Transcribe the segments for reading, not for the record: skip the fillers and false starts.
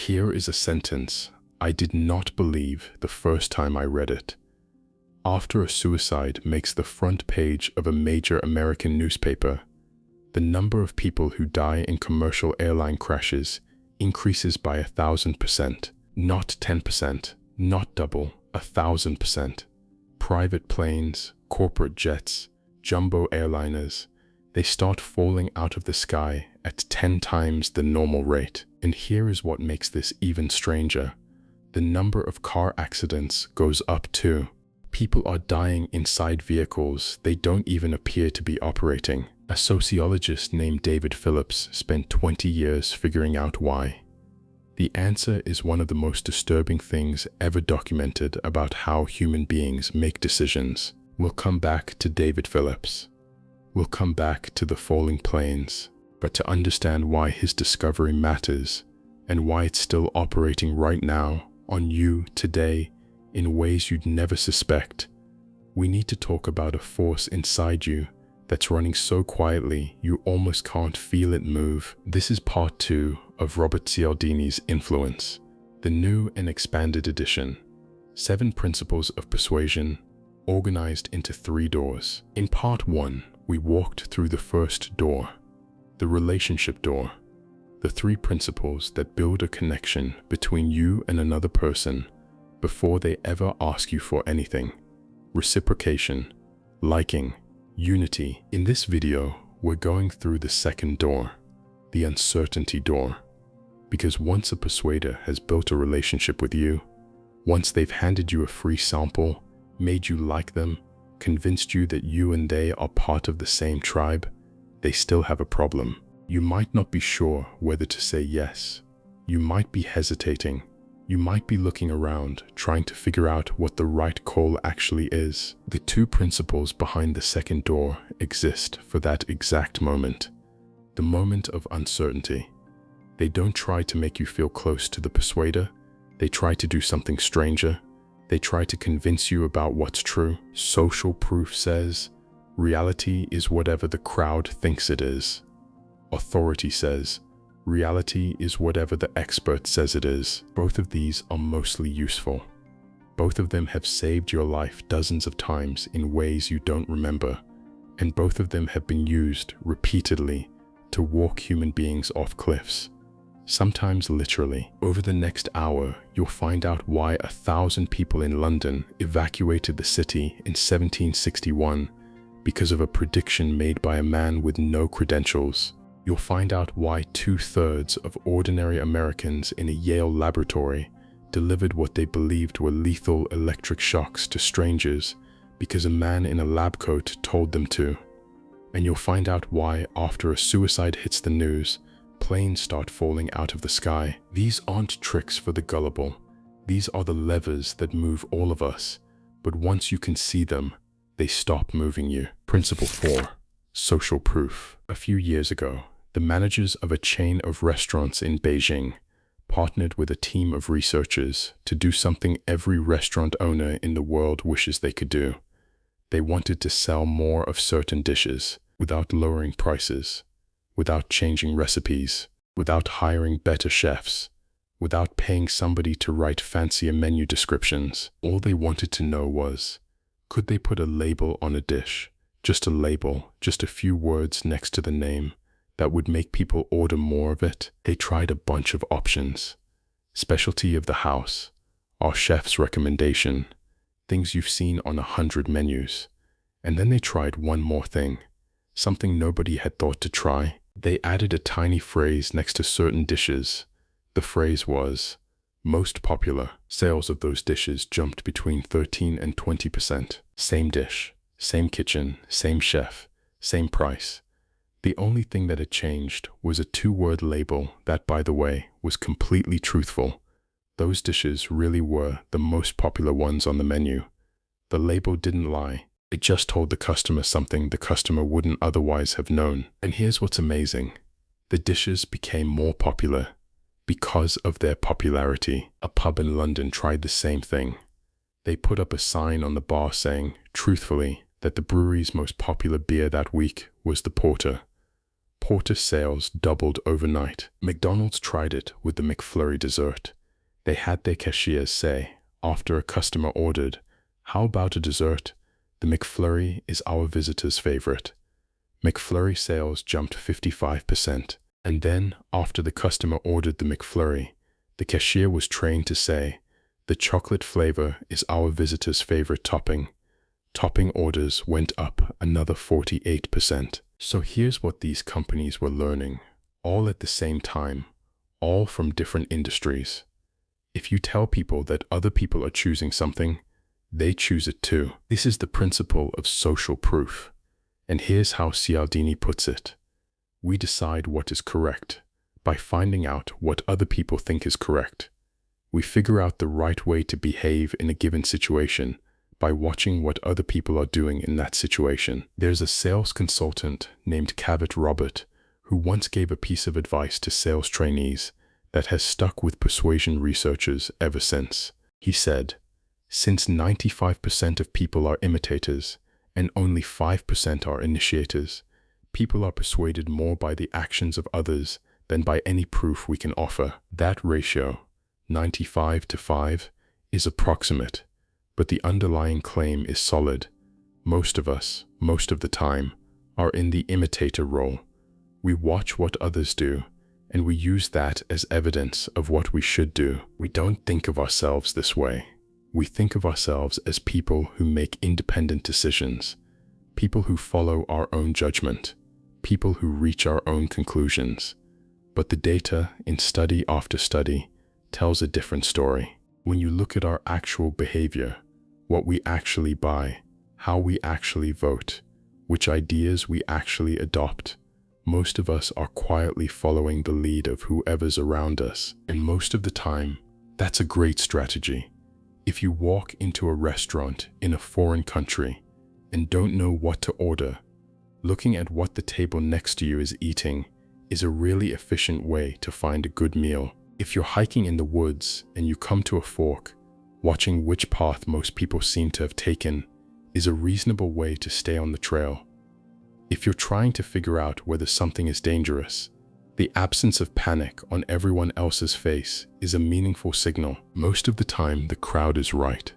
Here is a sentence I did not believe the first time I read it. After a suicide makes the front page of a major American newspaper, the number of people who die in commercial airline crashes increases by 1,000%. Not 10%, not double, 1,000%. Private planes, corporate jets, jumbo airliners, they start falling out of the sky at 10 times the normal rate. And here is what makes this even stranger. The number of car accidents goes up too. People are dying inside vehicles they don't even appear to be operating. A sociologist named David Phillips spent 20 years figuring out why. The answer is one of the most disturbing things ever documented about how human beings make decisions. We'll come back to David Phillips. We'll come back to the falling planes. But to understand why his discovery matters and why it's still operating right now on you today in ways you'd never suspect, we need to talk about a force inside you that's running so quietly you almost can't feel it move. This is part 2 of Robert Cialdini's Influence, the new and expanded edition. 7 Principles of Persuasion, organized into 3 doors. In part 1, we walked through the first door, the relationship door, the 3 principles that build a connection between you and another person before they ever ask you for anything. Reciprocation, liking, unity. In this video, we're going through the second door, the uncertainty door. Because once a persuader has built a relationship with you, once they've handed you a free sample, made you like them, convinced you that you and they are part of the same tribe, they still have a problem. You might not be sure whether to say yes. You might be hesitating. You might be looking around, trying to figure out what the right call actually is. The 2 principles behind the second door exist for that exact moment. The moment of uncertainty. They don't try to make you feel close to the persuader. They try to do something stranger. They try to convince you about what's true. Social proof says, reality is whatever the crowd thinks it is. Authority says, reality is whatever the expert says it is. Both of these are mostly useful. Both of them have saved your life dozens of times in ways you don't remember, and both of them have been used repeatedly to walk human beings off cliffs, sometimes literally. Over the next hour, you'll find out why 1,000 people in London evacuated the city in 1761 because of a prediction made by a man with no credentials. You'll find out why 2/3 of ordinary Americans in a Yale laboratory delivered what they believed were lethal electric shocks to strangers because a man in a lab coat told them to. And you'll find out why, after a suicide hits the news, planes start falling out of the sky. These aren't tricks for the gullible. These are the levers that move all of us. But once you can see them, they stop moving you. Principle 4. Social proof. A few years ago, the managers of a chain of restaurants in Beijing partnered with a team of researchers to do something every restaurant owner in the world wishes they could do. They wanted to sell more of certain dishes without lowering prices, without changing recipes, without hiring better chefs, without paying somebody to write fancier menu descriptions. All they wanted to know was, could they put a label on a dish? Just a label, just a few words next to the name that would make people order more of it. They tried a bunch of options. Specialty of the house, our chef's recommendation, things you've seen on 100 menus. And then they tried one more thing, something nobody had thought to try. They added a tiny phrase next to certain dishes. The phrase was, most popular. Sales of those dishes jumped between 13 and 20%. Same dish, same kitchen, same chef, same price. The only thing that had changed was a 2-word label that, by the way, was completely truthful. Those dishes really were the most popular ones on the menu. The label didn't lie. It just told the customer something the customer wouldn't otherwise have known. And here's what's amazing. The dishes became more popular because of their popularity. A pub in London tried the same thing. They put up a sign on the bar saying, truthfully, that the brewery's most popular beer that week was the porter. reporter sales doubled overnight. McDonald's tried it with the McFlurry dessert. They had their cashiers say, after a customer ordered, "How about a dessert? The McFlurry is our visitor's favorite." McFlurry sales jumped 55%. And then, after the customer ordered the McFlurry, the cashier was trained to say, "The chocolate flavor is our visitor's favorite topping." Topping orders went up another 48%. So here's what these companies were learning, all at the same time, all from different industries. If you tell people that other people are choosing something, they choose it too. This is the principle of social proof. And here's how Cialdini puts it. We decide what is correct by finding out what other people think is correct. We figure out the right way to behave in a given situation by watching what other people are doing in that situation. There's a sales consultant named Robert who once gave a piece of advice to sales trainees that has stuck with Persuasion researchers ever since. He said, "Since 95% of people are imitators and only 5% are initiators, people are persuaded more by the actions of others than by any proof we can offer." That ratio, 95 to 5, is approximate, but the underlying claim is solid. Most of us, most of the time, are in the imitator role. We watch what others do, and we use that as evidence of what we should do. We don't think of ourselves this way. We think of ourselves as people who make independent decisions, people who follow our own judgment, people who reach our own conclusions. But the data, in study after study, tells a different story. When you look at our actual behavior, what we actually buy, how we actually vote, which ideas we actually adopt, most of us are quietly following the lead of whoever's around us. And most of the time, that's a great strategy. If you walk into a restaurant in a foreign country and don't know what to order, looking at what the table next to you is eating is a really efficient way to find a good meal. If you're hiking in the woods and you come to a fork, watching which path most people seem to have taken is a reasonable way to stay on the trail. If you're trying to figure out whether something is dangerous, the absence of panic on everyone else's face is a meaningful signal. Most of the time, the crowd is right.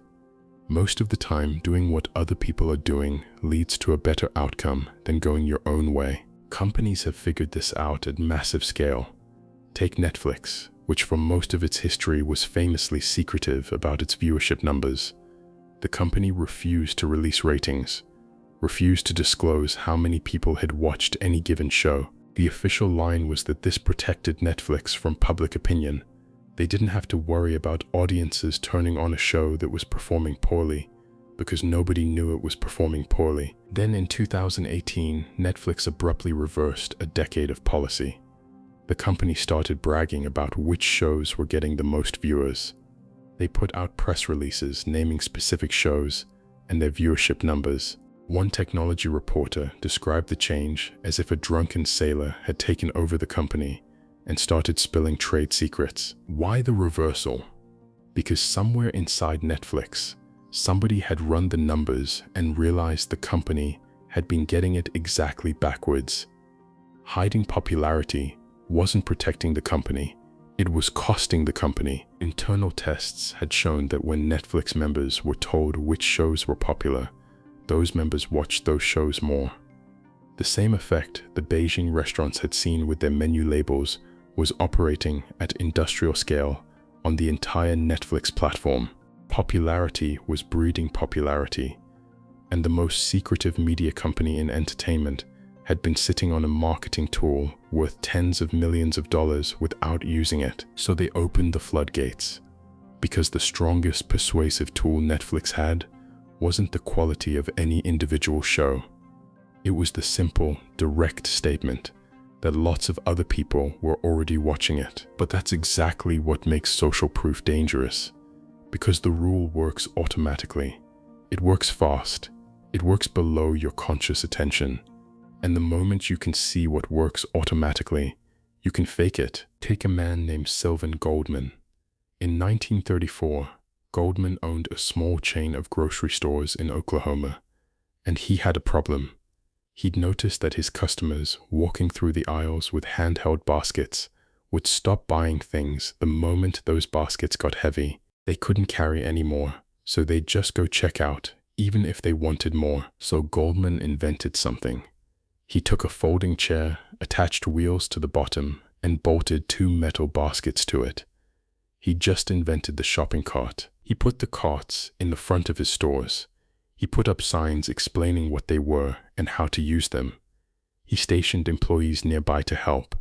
Most of the time, doing what other people are doing leads to a better outcome than going your own way. Companies have figured this out at massive scale. Take Netflix, which for most of its history was famously secretive about its viewership numbers. The company refused to release ratings, refused to disclose how many people had watched any given show. The official line was that this protected Netflix from public opinion. They didn't have to worry about audiences turning on a show that was performing poorly, because nobody knew it was performing poorly. Then in 2018, Netflix abruptly reversed a decade of policy. The company started bragging about which shows were getting the most viewers. They put out press releases naming specific shows and their viewership numbers. One technology reporter described the change as if a drunken sailor had taken over the company and started spilling trade secrets. Why the reversal? Because somewhere inside Netflix, somebody had run the numbers and realized the company had been getting it exactly backwards. Hiding popularity wasn't protecting the company, it was costing the company. Internal tests had shown that when Netflix members were told which shows were popular, those members watched those shows more. The same effect the Beijing restaurants had seen with their menu labels was operating at industrial scale on the entire Netflix platform. Popularity was breeding popularity, and the most secretive media company in entertainment had been sitting on a marketing tool worth tens of millions of dollars without using it. So they opened the floodgates, because the strongest persuasive tool Netflix had wasn't the quality of any individual show. It was the simple, direct statement that lots of other people were already watching it. But that's exactly what makes social proof dangerous, because the rule works automatically. It works fast. It works below your conscious attention. And the moment you can see what works automatically, you can fake it. Take a man named Sylvan Goldman. In 1934, Goldman owned a small chain of grocery stores in Oklahoma, and he had a problem. He'd noticed that his customers walking through the aisles with handheld baskets would stop buying things the moment those baskets got heavy. They couldn't carry anymore, so they'd just go check out, even if they wanted more. So Goldman invented something. He took a folding chair, attached wheels to the bottom, and bolted 2 metal baskets to it. He just invented the shopping cart. He put the carts in the front of his stores. He put up signs explaining what they were and how to use them. He stationed employees nearby to help,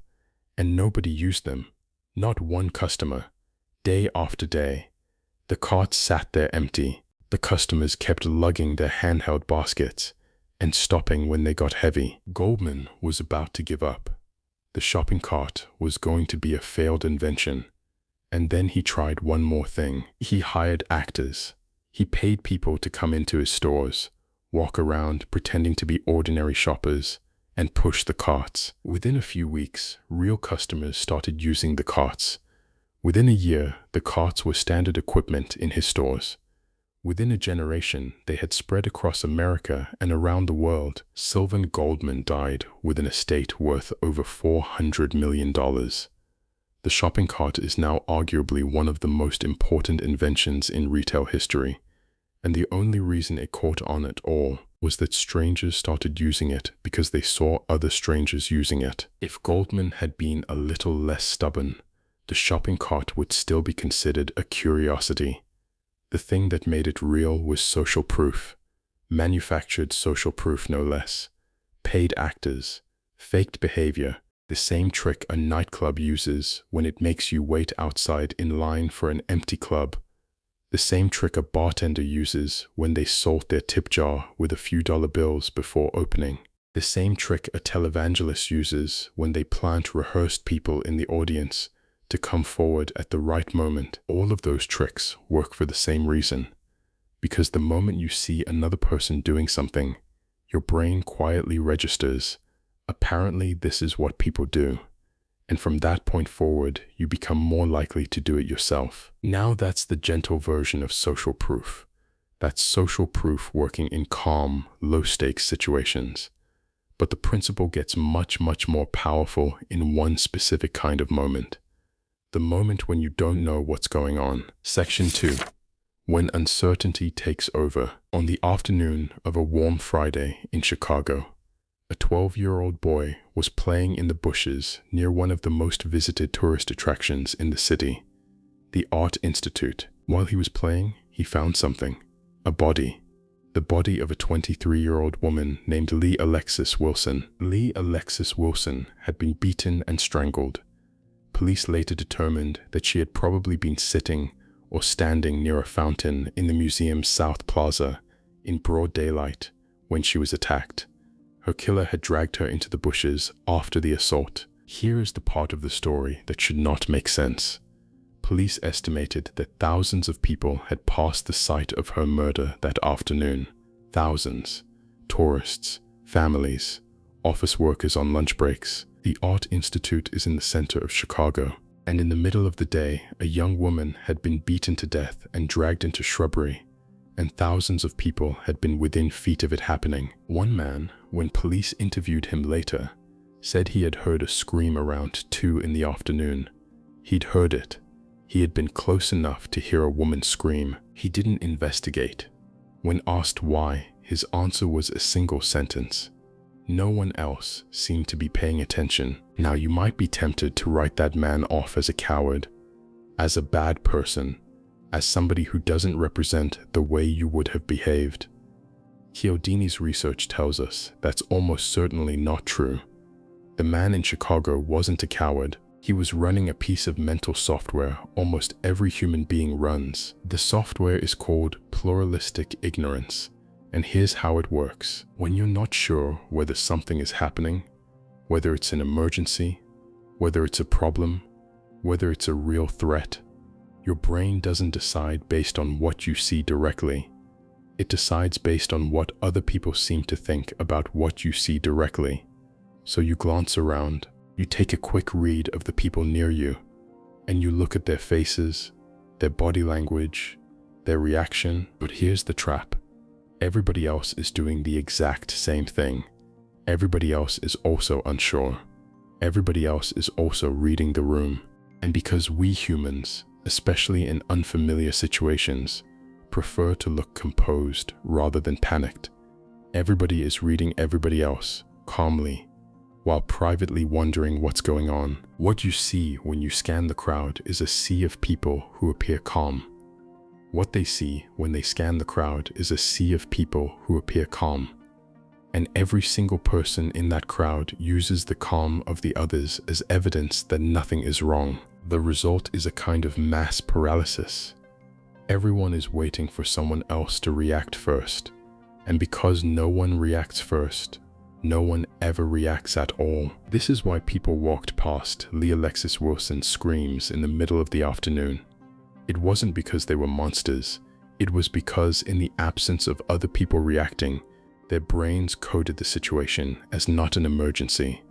and nobody used them. Not one customer. Day after day, the carts sat there empty. The customers kept lugging their handheld baskets and stopping when they got heavy. Goldman was about to give up. The shopping cart was going to be a failed invention. And then he tried one more thing. He hired actors. He paid people to come into his stores, walk around pretending to be ordinary shoppers, and push the carts. Within a few weeks, real customers started using the carts. Within a year, the carts were standard equipment in his stores. Within a generation, they had spread across America and around the world. Sylvan Goldman died with an estate worth over $400 million. The shopping cart is now arguably one of the most important inventions in retail history, and the only reason it caught on at all was that strangers started using it because they saw other strangers using it. If Goldman had been a little less stubborn, the shopping cart would still be considered a curiosity. The thing that made it real was social proof. Manufactured social proof, no less. Paid actors. Faked behavior. The same trick a nightclub uses when it makes you wait outside in line for an empty club. The same trick a bartender uses when they salt their tip jar with a few dollar bills before opening. The same trick a televangelist uses when they plant rehearsed people in the audience to come forward at the right moment. All of those tricks work for the same reason. Because the moment you see another person doing something, your brain quietly registers, apparently this is what people do. And from that point forward, you become more likely to do it yourself. Now that's the gentle version of social proof. That's social proof working in calm, low-stakes situations. But the principle gets much, much more powerful in one specific kind of moment. The moment when you don't know what's going on. Section 2. When uncertainty takes over. On the afternoon of a warm Friday in Chicago, a 12-year-old boy was playing in the bushes near one of the most visited tourist attractions in the city, the Art Institute. While he was playing, he found something. A body. The body of a 23-year-old woman named Lee Alexis Wilson. Lee Alexis Wilson had been beaten and strangled. Police later determined that she had probably been sitting or standing near a fountain in the museum's South Plaza in broad daylight when she was attacked. Her killer had dragged her into the bushes after the assault. Here is the part of the story that should not make sense. Police estimated that thousands of people had passed the site of her murder that afternoon. Thousands. Tourists, families, office workers on lunch breaks. The Art Institute is in the center of Chicago, and in the middle of the day, a young woman had been beaten to death and dragged into shrubbery, and thousands of people had been within feet of it happening. One man, when police interviewed him later, said he had heard a scream around 2 in the afternoon. He'd heard it. He had been close enough to hear a woman scream. He didn't investigate. When asked why, his answer was a single sentence. No one else seemed to be paying attention. Now you might be tempted to write that man off as a coward, as a bad person, as somebody who doesn't represent the way you would have behaved. Cialdini's research tells us that's almost certainly not true. The man in Chicago wasn't a coward. He was running a piece of mental software almost every human being runs. The software is called pluralistic ignorance. And here's how it works. When you're not sure whether something is happening, whether it's an emergency, whether it's a problem, whether it's a real threat, your brain doesn't decide based on what you see directly. It decides based on what other people seem to think about what you see directly. So you glance around, you take a quick read of the people near you, and you look at their faces, their body language, their reaction. But here's the trap. Everybody else is doing the exact same thing. Everybody else is also unsure. Everybody else is also reading the room. And because we humans, especially in unfamiliar situations, prefer to look composed rather than panicked, everybody is reading everybody else calmly, while privately wondering what's going on. What you see when you scan the crowd is a sea of people who appear calm. What they see when they scan the crowd is a sea of people who appear calm. And every single person in that crowd uses the calm of the others as evidence that nothing is wrong. The result is a kind of mass paralysis. Everyone is waiting for someone else to react first. And because no one reacts first, no one ever reacts at all. This is why people walked past Lee Alexis Wilson's screams in the middle of the afternoon. It wasn't because they were monsters. It was because in the absence of other people reacting, their brains coded the situation as not an emergency.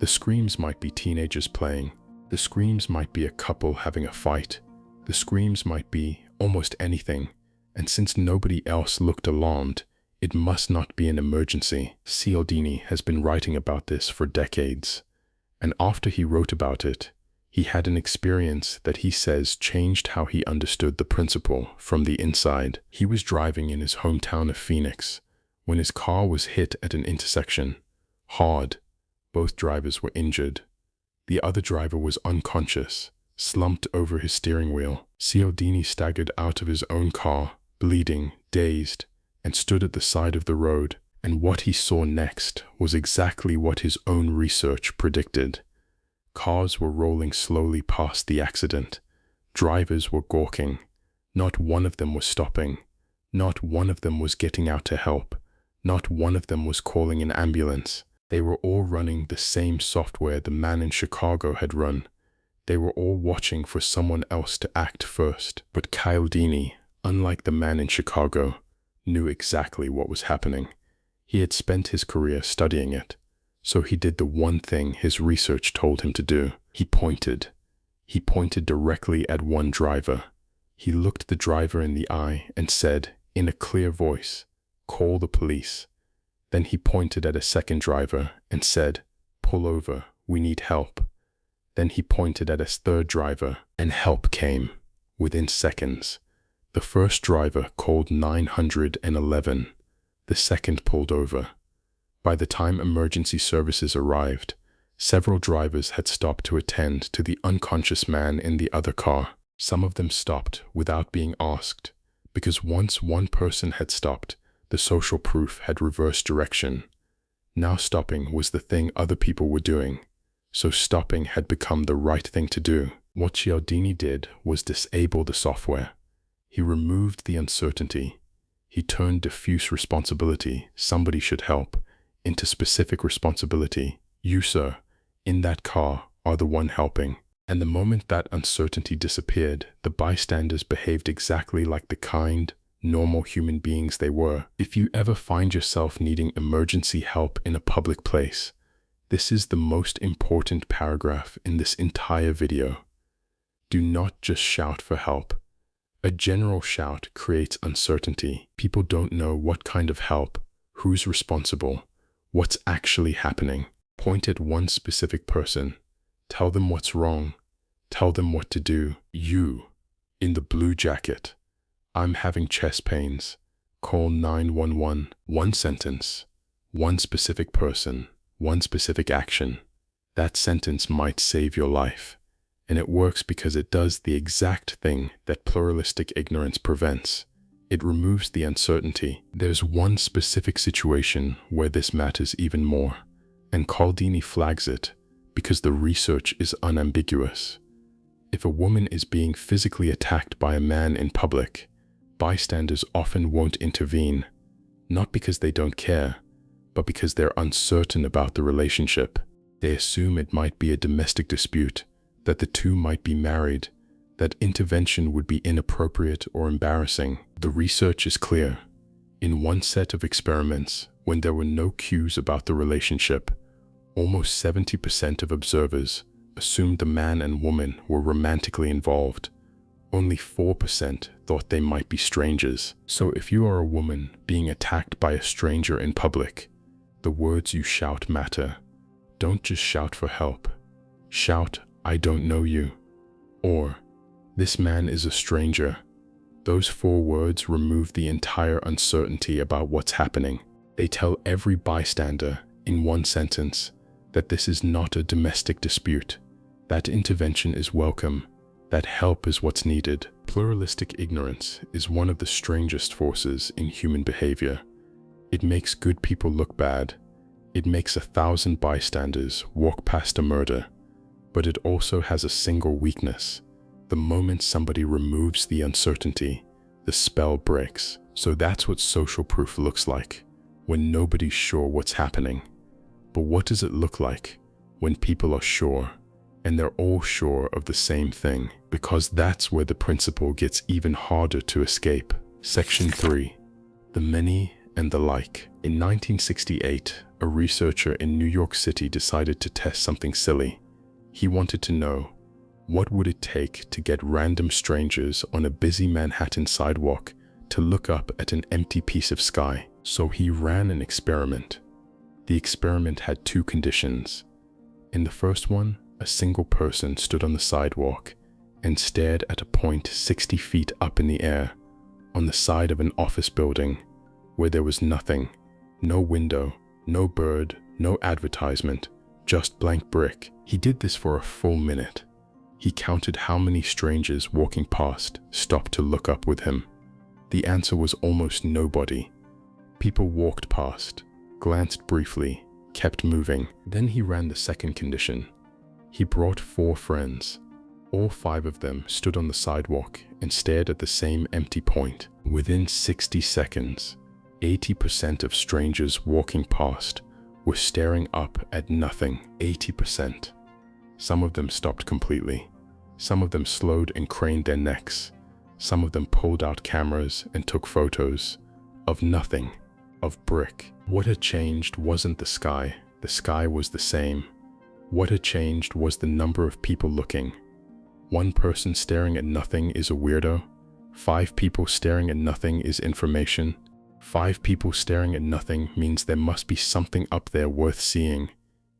The screams might be teenagers playing. The screams might be a couple having a fight. The screams might be almost anything. And since nobody else looked alarmed, it must not be an emergency. Cialdini has been writing about this for decades. And after he wrote about it, he had an experience that he says changed how he understood the principle from the inside. He was driving in his hometown of Phoenix when his car was hit at an intersection. Hard. Both drivers were injured. The other driver was unconscious, slumped over his steering wheel. Cialdini staggered out of his own car, bleeding, dazed, and stood at the side of the road. And what he saw next was exactly what his own research predicted. Cars were rolling slowly past the accident. Drivers were gawking. Not one of them was stopping. Not one of them was getting out to help. Not one of them was calling an ambulance. They were all running the same software the man in Chicago had run. They were all watching for someone else to act first. But Cialdini, unlike the man in Chicago, knew exactly what was happening. He had spent his career studying it. So he did the one thing his research told him to do. He pointed. He pointed directly at one driver. He looked the driver in the eye and said, in a clear voice, "Call the police." Then he pointed at a second driver and said, "Pull over, we need help." Then he pointed at a third driver, and help came. Within seconds, the first driver called 911. The second pulled over. By the time emergency services arrived, several drivers had stopped to attend to the unconscious man in the other car. Some of them stopped without being asked, because once one person had stopped, the social proof had reversed direction. Now stopping was the thing other people were doing, so stopping had become the right thing to do. What Cialdini did was disable the software. He removed the uncertainty. He turned diffuse responsibility, somebody should help, into specific responsibility. You, sir, in that car, are the one helping. And the moment that uncertainty disappeared, the bystanders behaved exactly like the kind, normal human beings they were. If you ever find yourself needing emergency help in a public place, this is the most important paragraph in this entire video. Do not just shout for help. A general shout creates uncertainty. People don't know what kind of help, who's responsible, what's actually happening. Point at one specific person. Tell them what's wrong. Tell them what to do. You, in the blue jacket. I'm having chest pains. Call 911. One sentence. One specific person. One specific action. That sentence might save your life. And it works because it does the exact thing that pluralistic ignorance prevents. It removes the uncertainty. There's one specific situation where this matters even more, and Cialdini flags it because the research is unambiguous. If a woman is being physically attacked by a man in public, bystanders often won't intervene, not because they don't care, but because they're uncertain about the relationship. They assume it might be a domestic dispute, that the two might be married, that intervention would be inappropriate or embarrassing. The research is clear. In one set of experiments, when there were no cues about the relationship, almost 70% of observers assumed the man and woman were romantically involved. Only 4% thought they might be strangers. So if you are a woman being attacked by a stranger in public, The words you shout matter. Don't just shout for help. Shout, "I don't know you," or "This man is a stranger." Those 4 words remove the entire uncertainty about what's happening. They tell every bystander, in one sentence, that this is not a domestic dispute, that intervention is welcome, that help is what's needed. Pluralistic ignorance is one of the strangest forces in human behavior. It makes good people look bad. It makes 1,000 bystanders walk past a murder. But it also has a single weakness. The moment somebody removes the uncertainty, the spell breaks. So that's what social proof looks like, when nobody's sure what's happening. But what does it look like when people are sure, and they're all sure of the same thing? Because that's where the principle gets even harder to escape. Section 3. The many and the like. In 1968, a researcher in New York City decided to test something silly. He wanted to know, what would it take to get random strangers on a busy Manhattan sidewalk to look up at an empty piece of sky? So he ran an experiment. The experiment had 2 conditions. In the first one, a single person stood on the sidewalk and stared at a point 60 feet up in the air, on the side of an office building, where there was nothing, no window, no bird, no advertisement, just blank brick. He did this for a full minute. He counted how many strangers walking past stopped to look up with him. The answer was almost nobody. People walked past, glanced briefly, kept moving. Then he ran the second condition. He brought 4 friends. All 5 of them stood on the sidewalk and stared at the same empty point. Within 60 seconds, 80% of strangers walking past were staring up at nothing. 80%. Some of them stopped completely. Some of them slowed and craned their necks. Some of them pulled out cameras and took photos of nothing, of brick. What had changed wasn't the sky was the same. What had changed was the number of people looking. 1 person staring at nothing is a weirdo. 5 people staring at nothing is information. 5 people staring at nothing means there must be something up there worth seeing,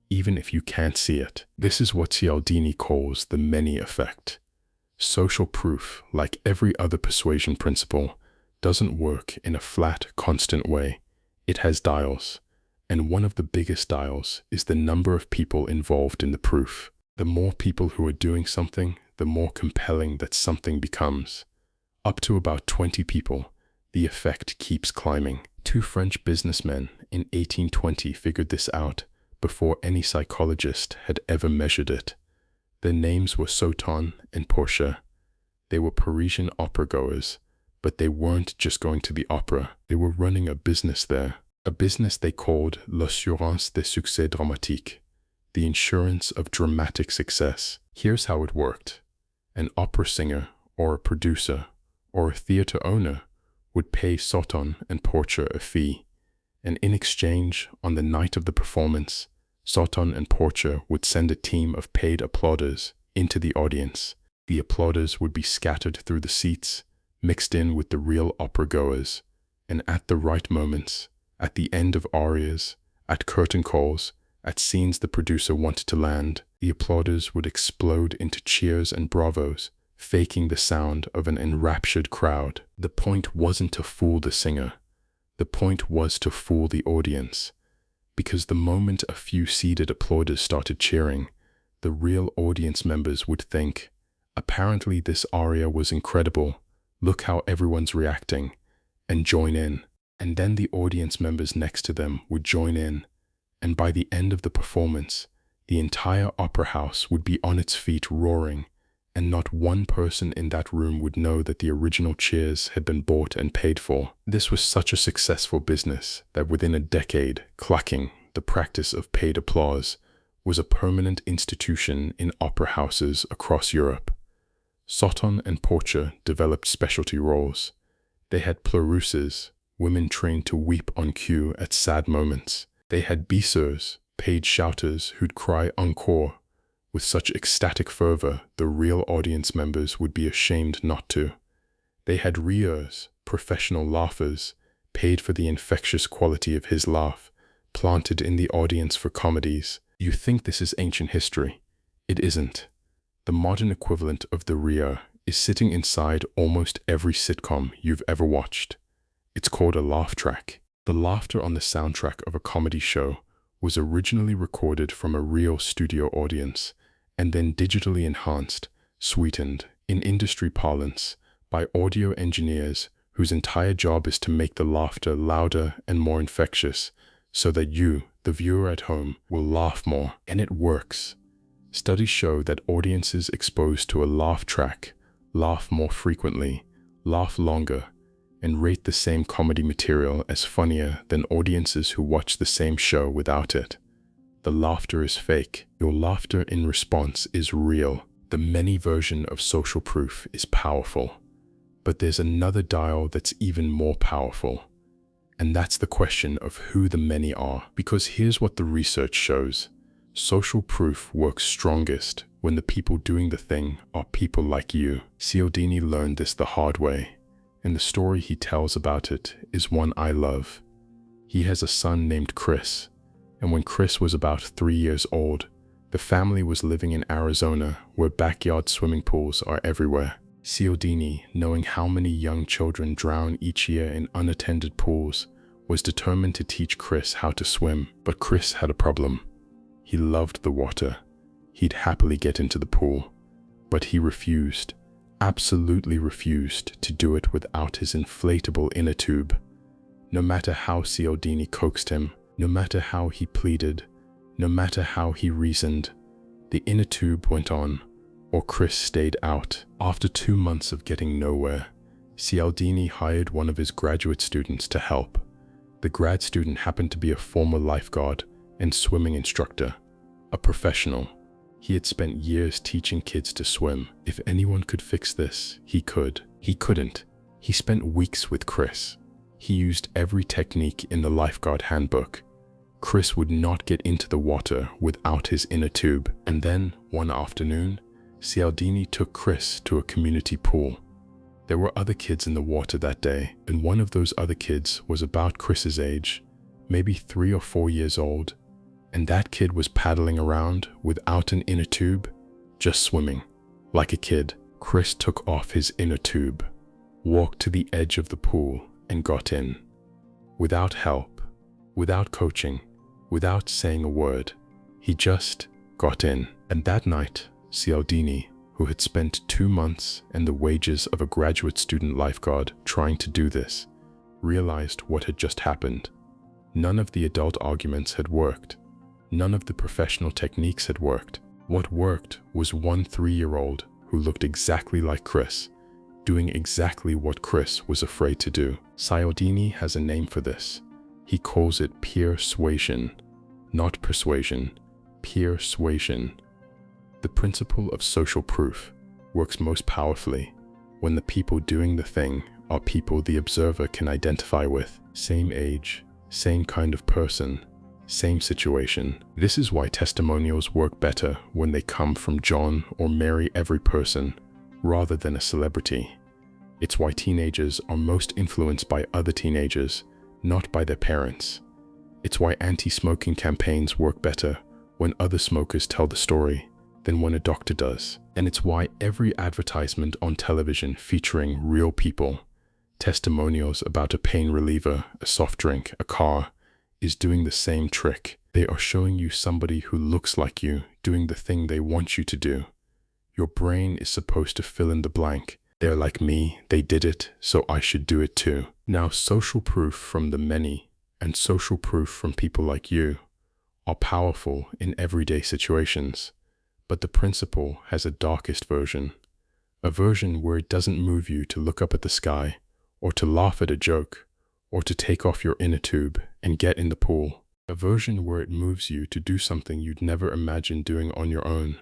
even if you can't see it. This is what Cialdini calls the many effect. Social proof, like every other persuasion principle, doesn't work in a flat, constant way. It has dials, and one of the biggest dials is the number of people involved in the proof. The more people who are doing something, the more compelling that something becomes. Up to about 20 people, the effect keeps climbing. 2 French businessmen in 1820 figured this out before any psychologist had ever measured it. Their names were Sauton and Portia. They were Parisian opera goers, but they weren't just going to the opera. They were running a business there, a business they called l'assurance des succès dramatiques, the insurance of dramatic success. Here's how it worked. An opera singer or a producer or a theater owner would pay Sauton and Portia a fee, and in exchange, on the night of the performance, Sauton and Portia would send a team of paid applauders into the audience. The applauders would be scattered through the seats, mixed in with the real opera goers, and at the right moments, at the end of arias, at curtain calls, at scenes the producer wanted to land, the applauders would explode into cheers and bravos, faking the sound of an enraptured crowd. The point wasn't to fool the singer. The point was to fool the audience. Because the moment a few seated applauders started cheering, the real audience members would think, apparently this aria was incredible, look how everyone's reacting, and join in. And then the audience members next to them would join in, and by the end of the performance, the entire opera house would be on its feet roaring, and not one person in that room would know that the original cheers had been bought and paid for. This was such a successful business that within a decade, clacking, the practice of paid applause, was a permanent institution in opera houses across Europe. Sauton and Portia developed specialty roles. They had pleureuses, women trained to weep on cue at sad moments. They had bisseurs, paid shouters who'd cry encore, with such ecstatic fervor the real audience members would be ashamed not to. They had rieurs, professional laughers, paid for the infectious quality of his laugh, planted in the audience for comedies. You think this is ancient history. It isn't. The modern equivalent of the rear is sitting inside almost every sitcom you've ever watched. It's called a laugh track. The laughter on the soundtrack of a comedy show was originally recorded from a real studio audience and then digitally enhanced, sweetened, in industry parlance, by audio engineers whose entire job is to make the laughter louder and more infectious so that you, the viewer at home, will laugh more. And it works. Studies show that audiences exposed to a laugh track laugh more frequently, laugh longer, and rate the same comedy material as funnier than audiences who watch the same show without it. The laughter is fake. Your laughter in response is real. The many version of social proof is powerful. But there's another dial that's even more powerful. And that's the question of who the many are. Because here's what the research shows. Social proof works strongest when the people doing the thing are people like you. Cialdini learned this the hard way, and the story he tells about it is one I love. He has a son named Chris, and when Chris was about 3 years old, the family was living in Arizona where backyard swimming pools are everywhere. Cialdini, knowing how many young children drown each year in unattended pools, was determined to teach Chris how to swim. But Chris had a problem. He loved the water. He'd happily get into the pool, but he refused, absolutely refused to do it without his inflatable inner tube. No matter how Cialdini coaxed him, no matter how he pleaded, no matter how he reasoned, the inner tube went on, or Chris stayed out. After 2 months of getting nowhere, Cialdini hired one of his graduate students to help. The grad student happened to be a former lifeguard and swimming instructor, a professional. He had spent years teaching kids to swim. If anyone could fix this, he could. He couldn't. He spent weeks with Chris. He used every technique in the lifeguard handbook. Chris would not get into the water without his inner tube. And then, one afternoon, Cialdini took Chris to a community pool. There were other kids in the water that day, and one of those other kids was about Chris's age, maybe 3 or 4 years old, and that kid was paddling around without an inner tube, just swimming, like a kid. Chris took off his inner tube, walked to the edge of the pool, and got in. Without help, without coaching, without saying a word, he just got in. And that night, Cialdini, who had spent 2 months and the wages of a graduate student lifeguard trying to do this, realized what had just happened. None of the adult arguments had worked. None of the professional techniques had worked. What worked was one 3-year-old who looked exactly like Chris, doing exactly what Chris was afraid to do. Cialdini has a name for this. He calls it persuasion, not persuasion, persuasion. The principle of social proof works most powerfully when the people doing the thing are people the observer can identify with. Same age, same kind of person, same situation. This is why testimonials work better when they come from John or Mary every person rather than a celebrity. It's why teenagers are most influenced by other teenagers, not by their parents. It's why anti-smoking campaigns work better when other smokers tell the story than when a doctor does. And it's why every advertisement on television featuring real people, testimonials about a pain reliever, a soft drink, a car, is doing the same trick. They are showing you somebody who looks like you doing the thing they want you to do. Your brain is supposed to fill in the blank. They're like me, they did it, so I should do it too. Now, social proof from the many and social proof from people like you are powerful in everyday situations. But the principle has a darkest version, a version where it doesn't move you to look up at the sky, or to laugh at a joke, or to take off your inner tube and get in the pool. A version where it moves you to do something you'd never imagined doing on your own,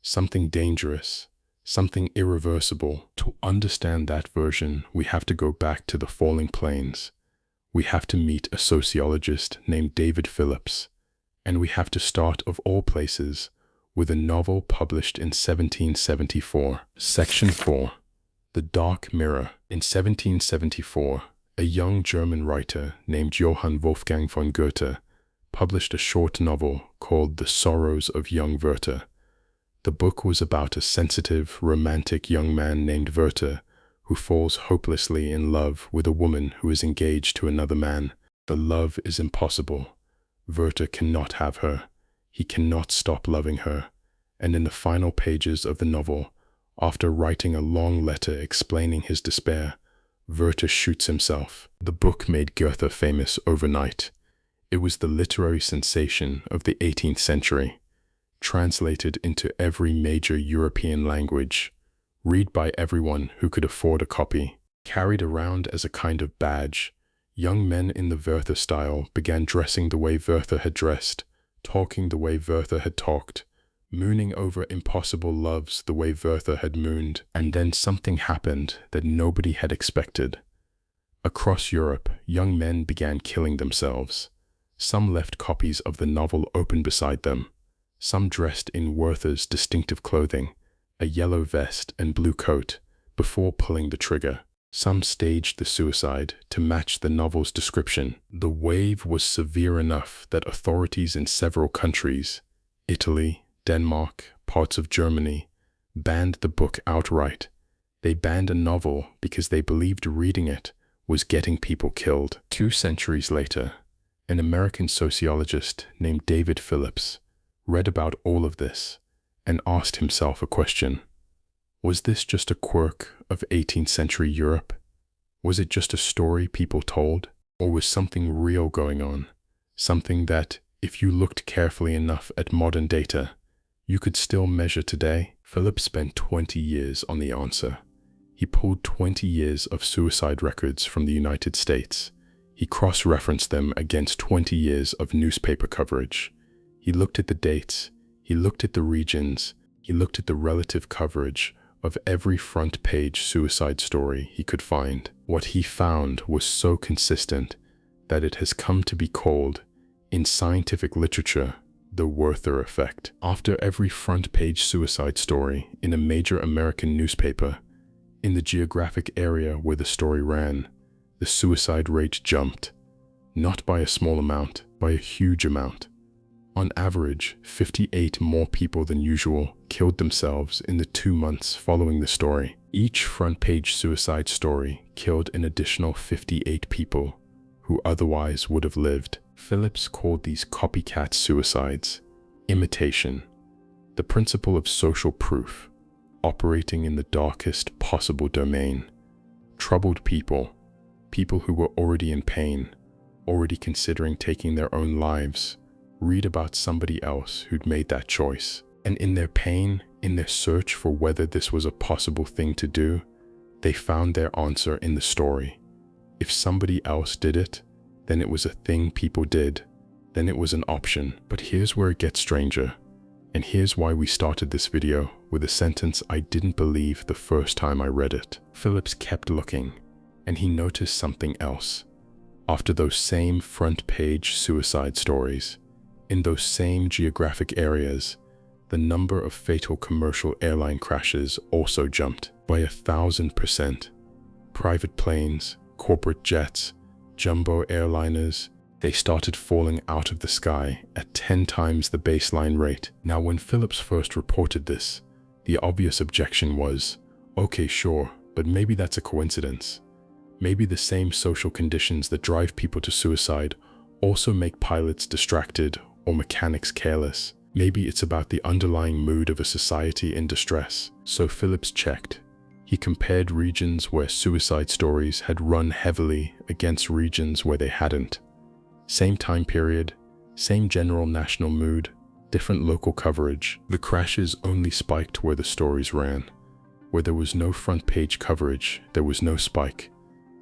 something dangerous, something irreversible. To understand that version, we have to go back to the falling plains. We have to meet a sociologist named David Phillips, and we have to start, of all places, with a novel published in 1774. Section 4. The Dark Mirror. In 1774, a young German writer named Johann Wolfgang von Goethe published a short novel called The Sorrows of Young Werther. The book was about a sensitive, romantic young man named Werther who falls hopelessly in love with a woman who is engaged to another man. The love is impossible. Werther cannot have her. He cannot stop loving her. And in the final pages of the novel, after writing a long letter explaining his despair, Werther shoots himself. The book made Goethe famous overnight. It was the literary sensation of the 18th century, translated into every major European language, read by everyone who could afford a copy. Carried around as a kind of badge, young men in the Werther style began dressing the way Werther had dressed, talking the way Werther had talked, mooning over impossible loves the way Werther had mooned. And then something happened that nobody had expected. Across Europe, young men began killing themselves. Some left copies of the novel open beside them. Some dressed in Werther's distinctive clothing, a yellow vest and blue coat, before pulling the trigger. Some staged the suicide to match the novel's description. The wave was severe enough that authorities in several countries, Italy, Denmark, parts of Germany, banned the book outright. They banned a novel because they believed reading it was getting people killed. 2 centuries later, an American sociologist named David Phillips read about all of this and asked himself a question. Was this just a quirk of 18th century Europe? Was it just a story people told? Or was something real going on? Something that, if you looked carefully enough at modern data, you could still measure today? Phillips spent 20 years on the answer. He pulled 20 years of suicide records from the United States. He cross-referenced them against 20 years of newspaper coverage. He looked at the dates, he looked at the regions, he looked at the relative coverage of every front-page suicide story he could find. What he found was so consistent that it has come to be called, in scientific literature, the Werther effect. After every front-page suicide story in a major American newspaper, in the geographic area where the story ran, the suicide rate jumped, not by a small amount, by a huge amount. On average, 58 more people than usual killed themselves in the 2 months following the story. Each front-page suicide story killed an additional 58 people who otherwise would have lived. Phillips called these copycat suicides imitation, the principle of social proof, operating in the darkest possible domain. Troubled people, people who were already in pain, already considering taking their own lives, read about somebody else who'd made that choice. And in their pain, in their search for whether this was a possible thing to do, they found their answer in the story. If somebody else did it, then it was a thing people did. Then it was an option. But here's where it gets stranger. And here's why we started this video with a sentence I didn't believe the first time I read it. Phillips kept looking, and he noticed something else. After those same front-page suicide stories, in those same geographic areas, the number of fatal commercial airline crashes also jumped by 1,000%. Private planes, corporate jets, jumbo airliners, they started falling out of the sky at 10 times the baseline rate. Now, when Phillips first reported this, the obvious objection was, okay, sure, but maybe that's a coincidence. Maybe the same social conditions that drive people to suicide also make pilots distracted or mechanics careless. Maybe it's about the underlying mood of a society in distress. So Phillips checked. He compared regions where suicide stories had run heavily against regions where they hadn't. Same time period, same general national mood, different local coverage. The crashes only spiked where the stories ran. Where there was no front page coverage, there was no spike.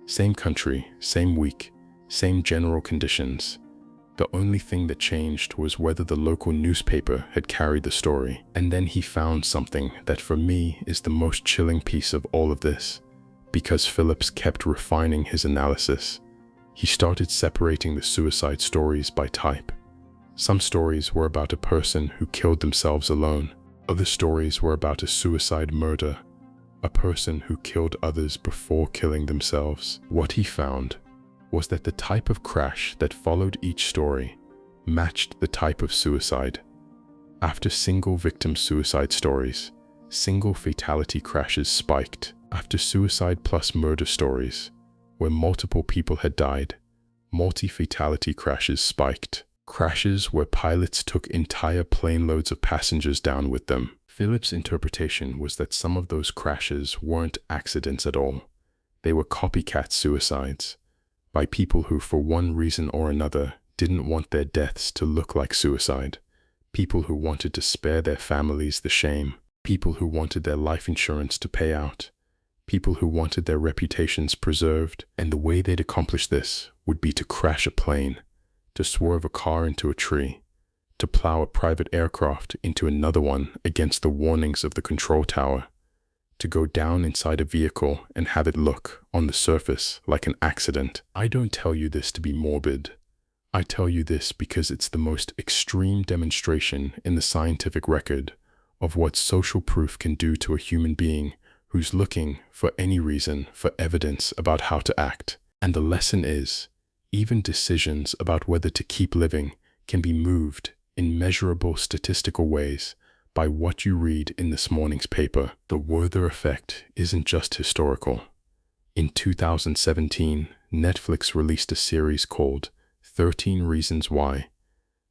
Same country, same week, same general conditions. The only thing that changed was whether the local newspaper had carried the story. And then he found something that for me is the most chilling piece of all of this, because Phillips kept refining his analysis. He started separating the suicide stories by type. Some stories were about a person who killed themselves alone. Other stories were about a suicide murder, a person who killed others before killing themselves. What he found was that the type of crash that followed each story matched the type of suicide. After single victim suicide stories, single fatality crashes spiked. After suicide plus murder stories, where multiple people had died, multi-fatality crashes spiked. Crashes where pilots took entire plane loads of passengers down with them. Philip's interpretation was that some of those crashes weren't accidents at all. They were copycat suicides, by people who, for one reason or another, didn't want their deaths to look like suicide. People who wanted to spare their families the shame. People who wanted their life insurance to pay out. People who wanted their reputations preserved. And the way they'd accomplish this would be to crash a plane, to swerve a car into a tree, to plow a private aircraft into another one against the warnings of the control tower, to go down inside a vehicle and have it look, on the surface, like an accident. I don't tell you this to be morbid. I tell you this because it's the most extreme demonstration in the scientific record of what social proof can do to a human being who's looking, for any reason, for evidence about how to act. And the lesson is, even decisions about whether to keep living can be moved in measurable statistical ways by what you read in this morning's paper. The Werther effect isn't just historical. In 2017, Netflix released a series called 13 Reasons Why.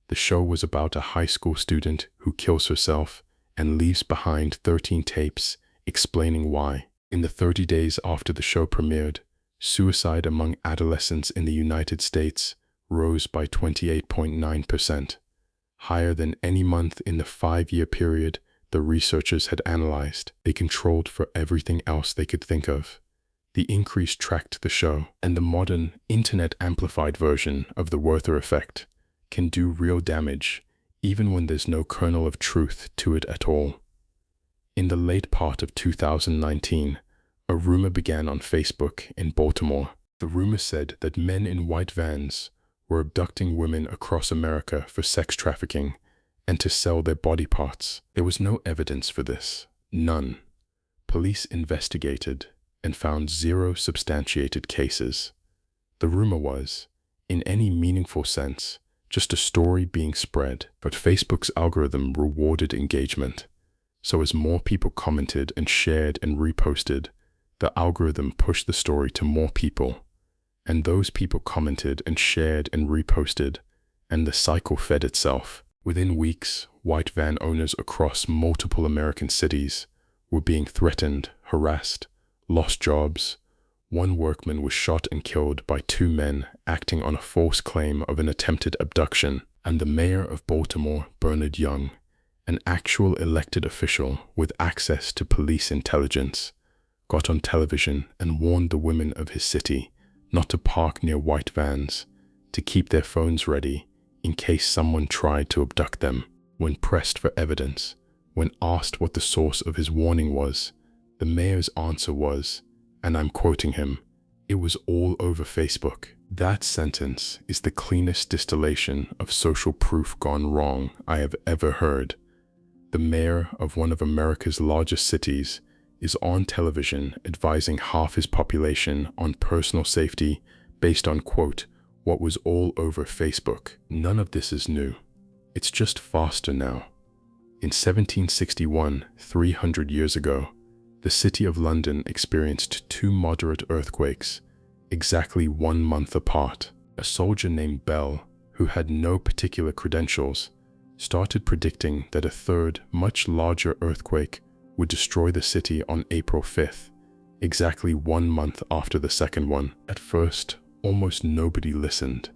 The show was about a high school student who kills herself and leaves behind 13 tapes explaining why. In the 30 days after the show premiered, suicide among adolescents in the United States rose by 28.9%, higher than any month in the 5-year period the researchers had analyzed. They controlled for everything else they could think of. The increase tracked the show, and the modern, internet-amplified version of the Werther effect can do real damage, even when there's no kernel of truth to it at all. In the late part of 2019, a rumor began on Facebook in Baltimore. The rumor said that men in white vans were abducting women across America for sex trafficking and to sell their body parts. There was no evidence for this. None. Police investigated and found 0 substantiated cases. The rumor was, in any meaningful sense, just a story being spread, but Facebook's algorithm rewarded engagement. So as more people commented and shared and reposted, the algorithm pushed the story to more people, and those people commented and shared and reposted, and the cycle fed itself. Within weeks, white van owners across multiple American cities were being threatened, harassed, lost jobs. One workman was shot and killed by 2 men acting on a false claim of an attempted abduction, and the mayor of Baltimore, Bernard Young, an actual elected official with access to police intelligence, got on television and warned the women of his city not to park near white vans, to keep their phones ready in case someone tried to abduct them. When pressed for evidence, when asked what the source of his warning was, the mayor's answer was, and I'm quoting him, "It was all over Facebook." That sentence is the cleanest distillation of social proof gone wrong I have ever heard. The mayor of one of America's largest cities is on television advising half his population on personal safety based on, quote, what was all over Facebook. None of this is new. It's just faster now. In 1761, 300 years ago, the city of London experienced 2 moderate earthquakes, exactly 1 month apart. A soldier named Bell, who had no particular credentials, started predicting that a third, much larger earthquake would destroy the city on April 5th, exactly 1 month after the second one. At first, almost nobody listened.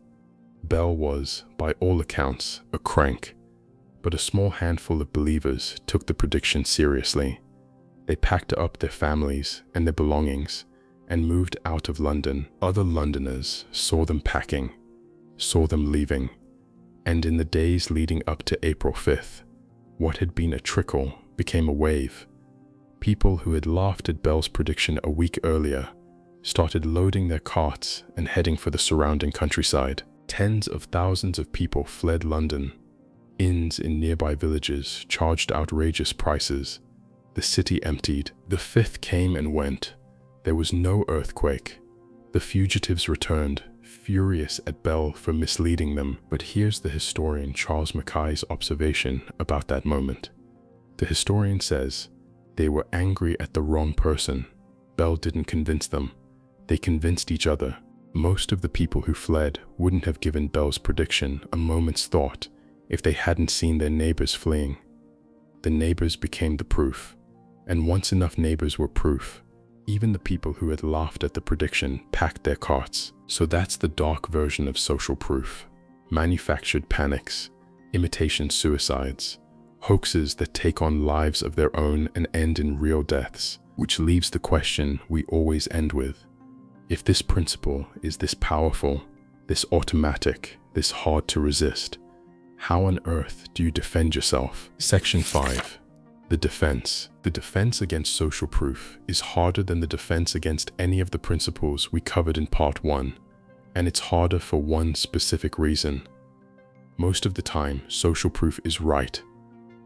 Bell was, by all accounts, a crank, but a small handful of believers took the prediction seriously. They packed up their families and their belongings and moved out of London. Other Londoners saw them packing, saw them leaving, and in the days leading up to April 5th, what had been a trickle became a wave. People who had laughed at Bell's prediction a week earlier started loading their carts and heading for the surrounding countryside. Tens of thousands of people fled London. Inns in nearby villages charged outrageous prices. The city emptied. The 5th came and went. There was no earthquake. The fugitives returned, furious at Bell for misleading them, but here's the historian Charles Mackay's observation about that moment. The historian says, "They were angry at the wrong person. Bell didn't convince them. They convinced each other. Most of the people who fled wouldn't have given Bell's prediction a moment's thought if they hadn't seen their neighbors fleeing. The neighbors became the proof, and once enough neighbors were proof, even the people who had laughed at the prediction packed their carts." So that's the dark version of social proof. Manufactured panics, imitation suicides, hoaxes that take on lives of their own and end in real deaths, which leaves the question we always end with. If this principle is this powerful, this automatic, this hard to resist, how on earth do you defend yourself? Section 5. The defense. The defense against social proof is harder than the defense against any of the principles we covered in part 1, and it's harder for one specific reason. Most of the time, social proof is right.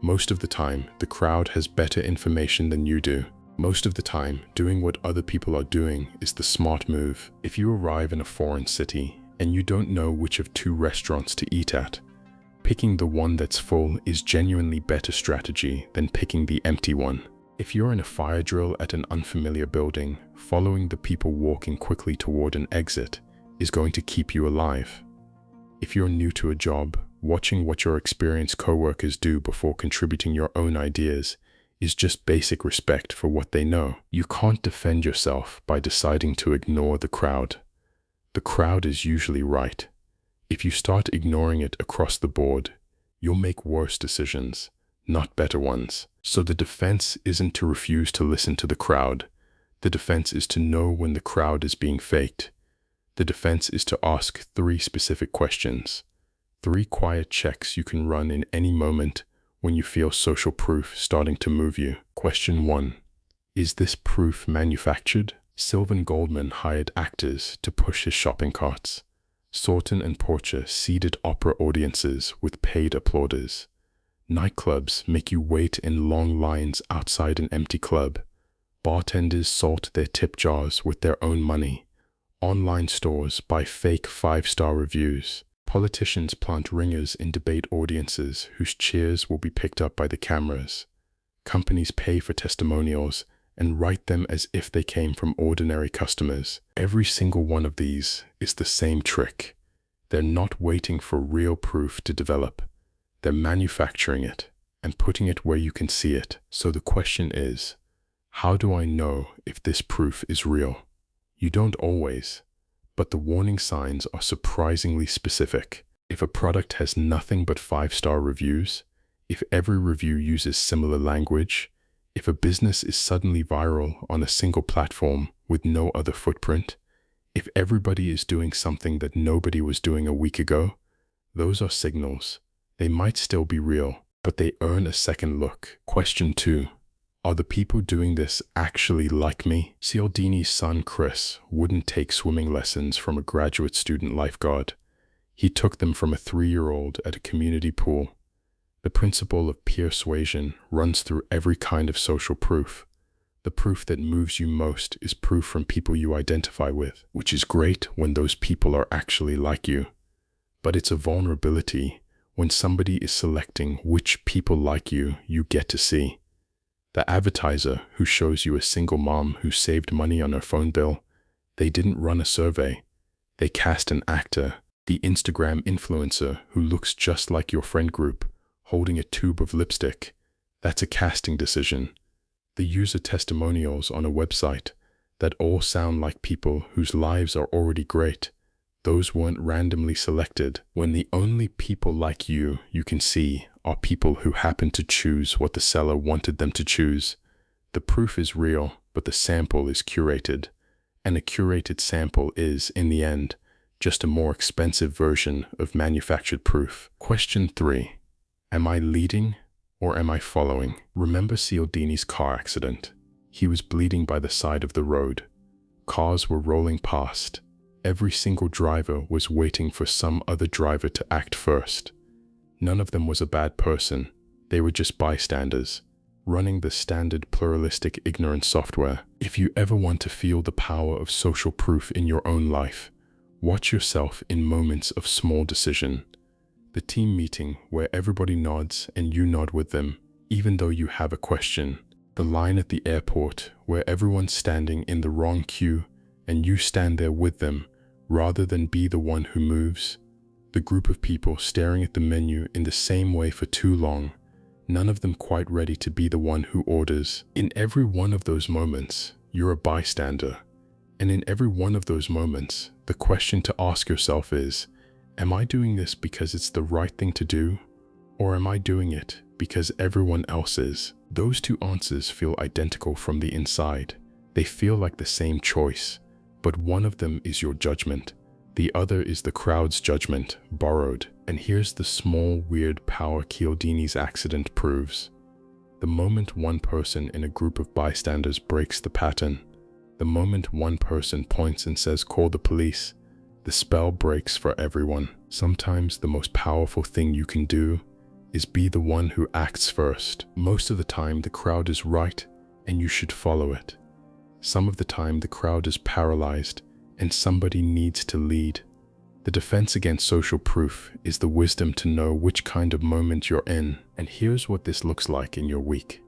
Most of the time, the crowd has better information than you do. Most of the time, doing what other people are doing is the smart move. If you arrive in a foreign city and you don't know which of 2 restaurants to eat at, picking the one that's full is genuinely better strategy than picking the empty one. If you're in a fire drill at an unfamiliar building, following the people walking quickly toward an exit is going to keep you alive. If you're new to a job, watching what your experienced coworkers do before contributing your own ideas is just basic respect for what they know. You can't defend yourself by deciding to ignore the crowd. The crowd is usually right. If you start ignoring it across the board, you'll make worse decisions, not better ones. So the defense isn't to refuse to listen to the crowd. The defense is to know when the crowd is being faked. The defense is to ask 3 specific questions. 3 quiet checks you can run in any moment when you feel social proof starting to move you. Question 1. Is this proof manufactured? Sylvan Goldman hired actors to push his shopping carts. Sorton and Porcher seeded opera audiences with paid applauders. Nightclubs make you wait in long lines outside an empty club. Bartenders salt their tip jars with their own money. Online stores buy fake 5-star reviews. Politicians plant ringers in debate audiences whose cheers will be picked up by the cameras. Companies pay for testimonials and write them as if they came from ordinary customers. Every single one of these is the same trick. They're not waiting for real proof to develop. They're manufacturing it and putting it where you can see it. So the question is, how do I know if this proof is real? You don't always, but the warning signs are surprisingly specific. If a product has nothing but 5-star reviews, if every review uses similar language, if a business is suddenly viral on a single platform with no other footprint, if everybody is doing something that nobody was doing a week ago, those are signals. They might still be real, but they earn a second look. Question 2. Are the people doing this actually like me? Cialdini's son Chris wouldn't take swimming lessons from a graduate student lifeguard. He took them from a 3-year-old at a community pool. The principle of persuasion runs through every kind of social proof. The proof that moves you most is proof from people you identify with, which is great when those people are actually like you. But it's a vulnerability when somebody is selecting which people like you get to see. The advertiser who shows you a single mom who saved money on her phone bill, they didn't run a survey. They cast an actor. The Instagram influencer who looks just like your friend group, holding a tube of lipstick, that's a casting decision. The user testimonials on a website that all sound like people whose lives are already great, those weren't randomly selected. When the only people like you can see are people who happen to choose what the seller wanted them to choose, the proof is real, but the sample is curated. And a curated sample is, in the end, just a more expensive version of manufactured proof. Question 3. Am I leading or am I following? Remember Cialdini's car accident. He was bleeding by the side of the road. Cars were rolling past. Every single driver was waiting for some other driver to act first. None of them was a bad person. They were just bystanders, running the standard pluralistic ignorance software. If you ever want to feel the power of social proof in your own life, watch yourself in moments of small decision. The team meeting where everybody nods and you nod with them, even though you have a question. The line at the airport where everyone's standing in the wrong queue and you stand there with them rather than be the one who moves. The group of people staring at the menu in the same way for too long, none of them quite ready to be the one who orders. In every one of those moments, you're a bystander. And in every one of those moments, the question to ask yourself is, am I doing this because it's the right thing to do? Or am I doing it because everyone else is? Those two answers feel identical from the inside. They feel like the same choice, but one of them is your judgment. The other is the crowd's judgment, borrowed. And here's the small, weird power Cialdini's accident proves. The moment one person in a group of bystanders breaks the pattern, the moment one person points and says, "Call the police," the spell breaks for everyone. Sometimes the most powerful thing you can do is be the one who acts first. Most of the time, the crowd is right and you should follow it. Some of the time, the crowd is paralyzed and somebody needs to lead. The defense against social proof is the wisdom to know which kind of moment you're in. And here's what this looks like in your week.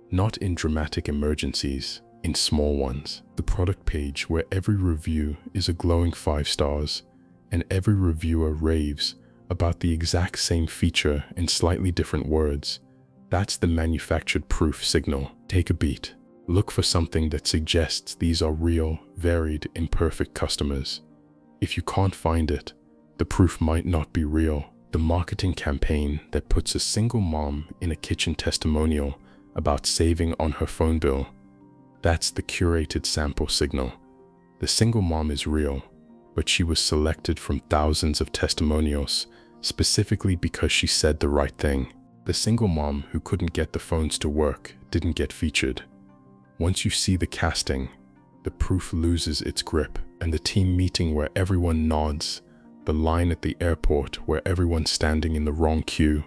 Not in dramatic emergencies, in small ones. The product page where every review is a glowing 5 stars and every reviewer raves about the exact same feature in slightly different words. That's the manufactured proof signal. Take a beat. Look for something that suggests these are real, varied, imperfect customers. If you can't find it, the proof might not be real. The marketing campaign that puts a single mom in a kitchen testimonial about saving on her phone bill, that's the curated sample signal. The single mom is real, but she was selected from thousands of testimonials specifically because she said the right thing. The single mom who couldn't get the phones to work didn't get featured. Once you see the casting, the proof loses its grip. And the team meeting where everyone nods, the line at the airport where everyone's standing in the wrong queue,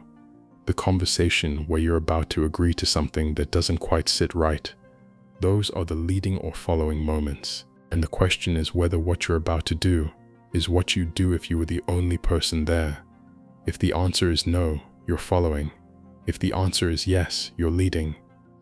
the conversation where you're about to agree to something that doesn't quite sit right, those are the leading or following moments. And the question is whether what you're about to do is what you'd do if you were the only person there. If the answer is no, you're following. If the answer is yes, you're leading.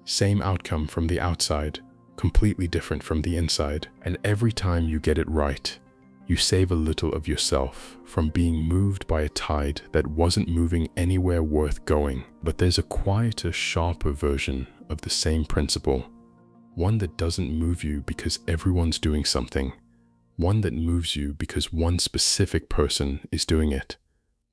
Same outcome from the outside, completely different from the inside. And every time you get it right, you save a little of yourself from being moved by a tide that wasn't moving anywhere worth going. But there's a quieter, sharper version of the same principle. One that doesn't move you because everyone's doing something. One that moves you because one specific person is doing it.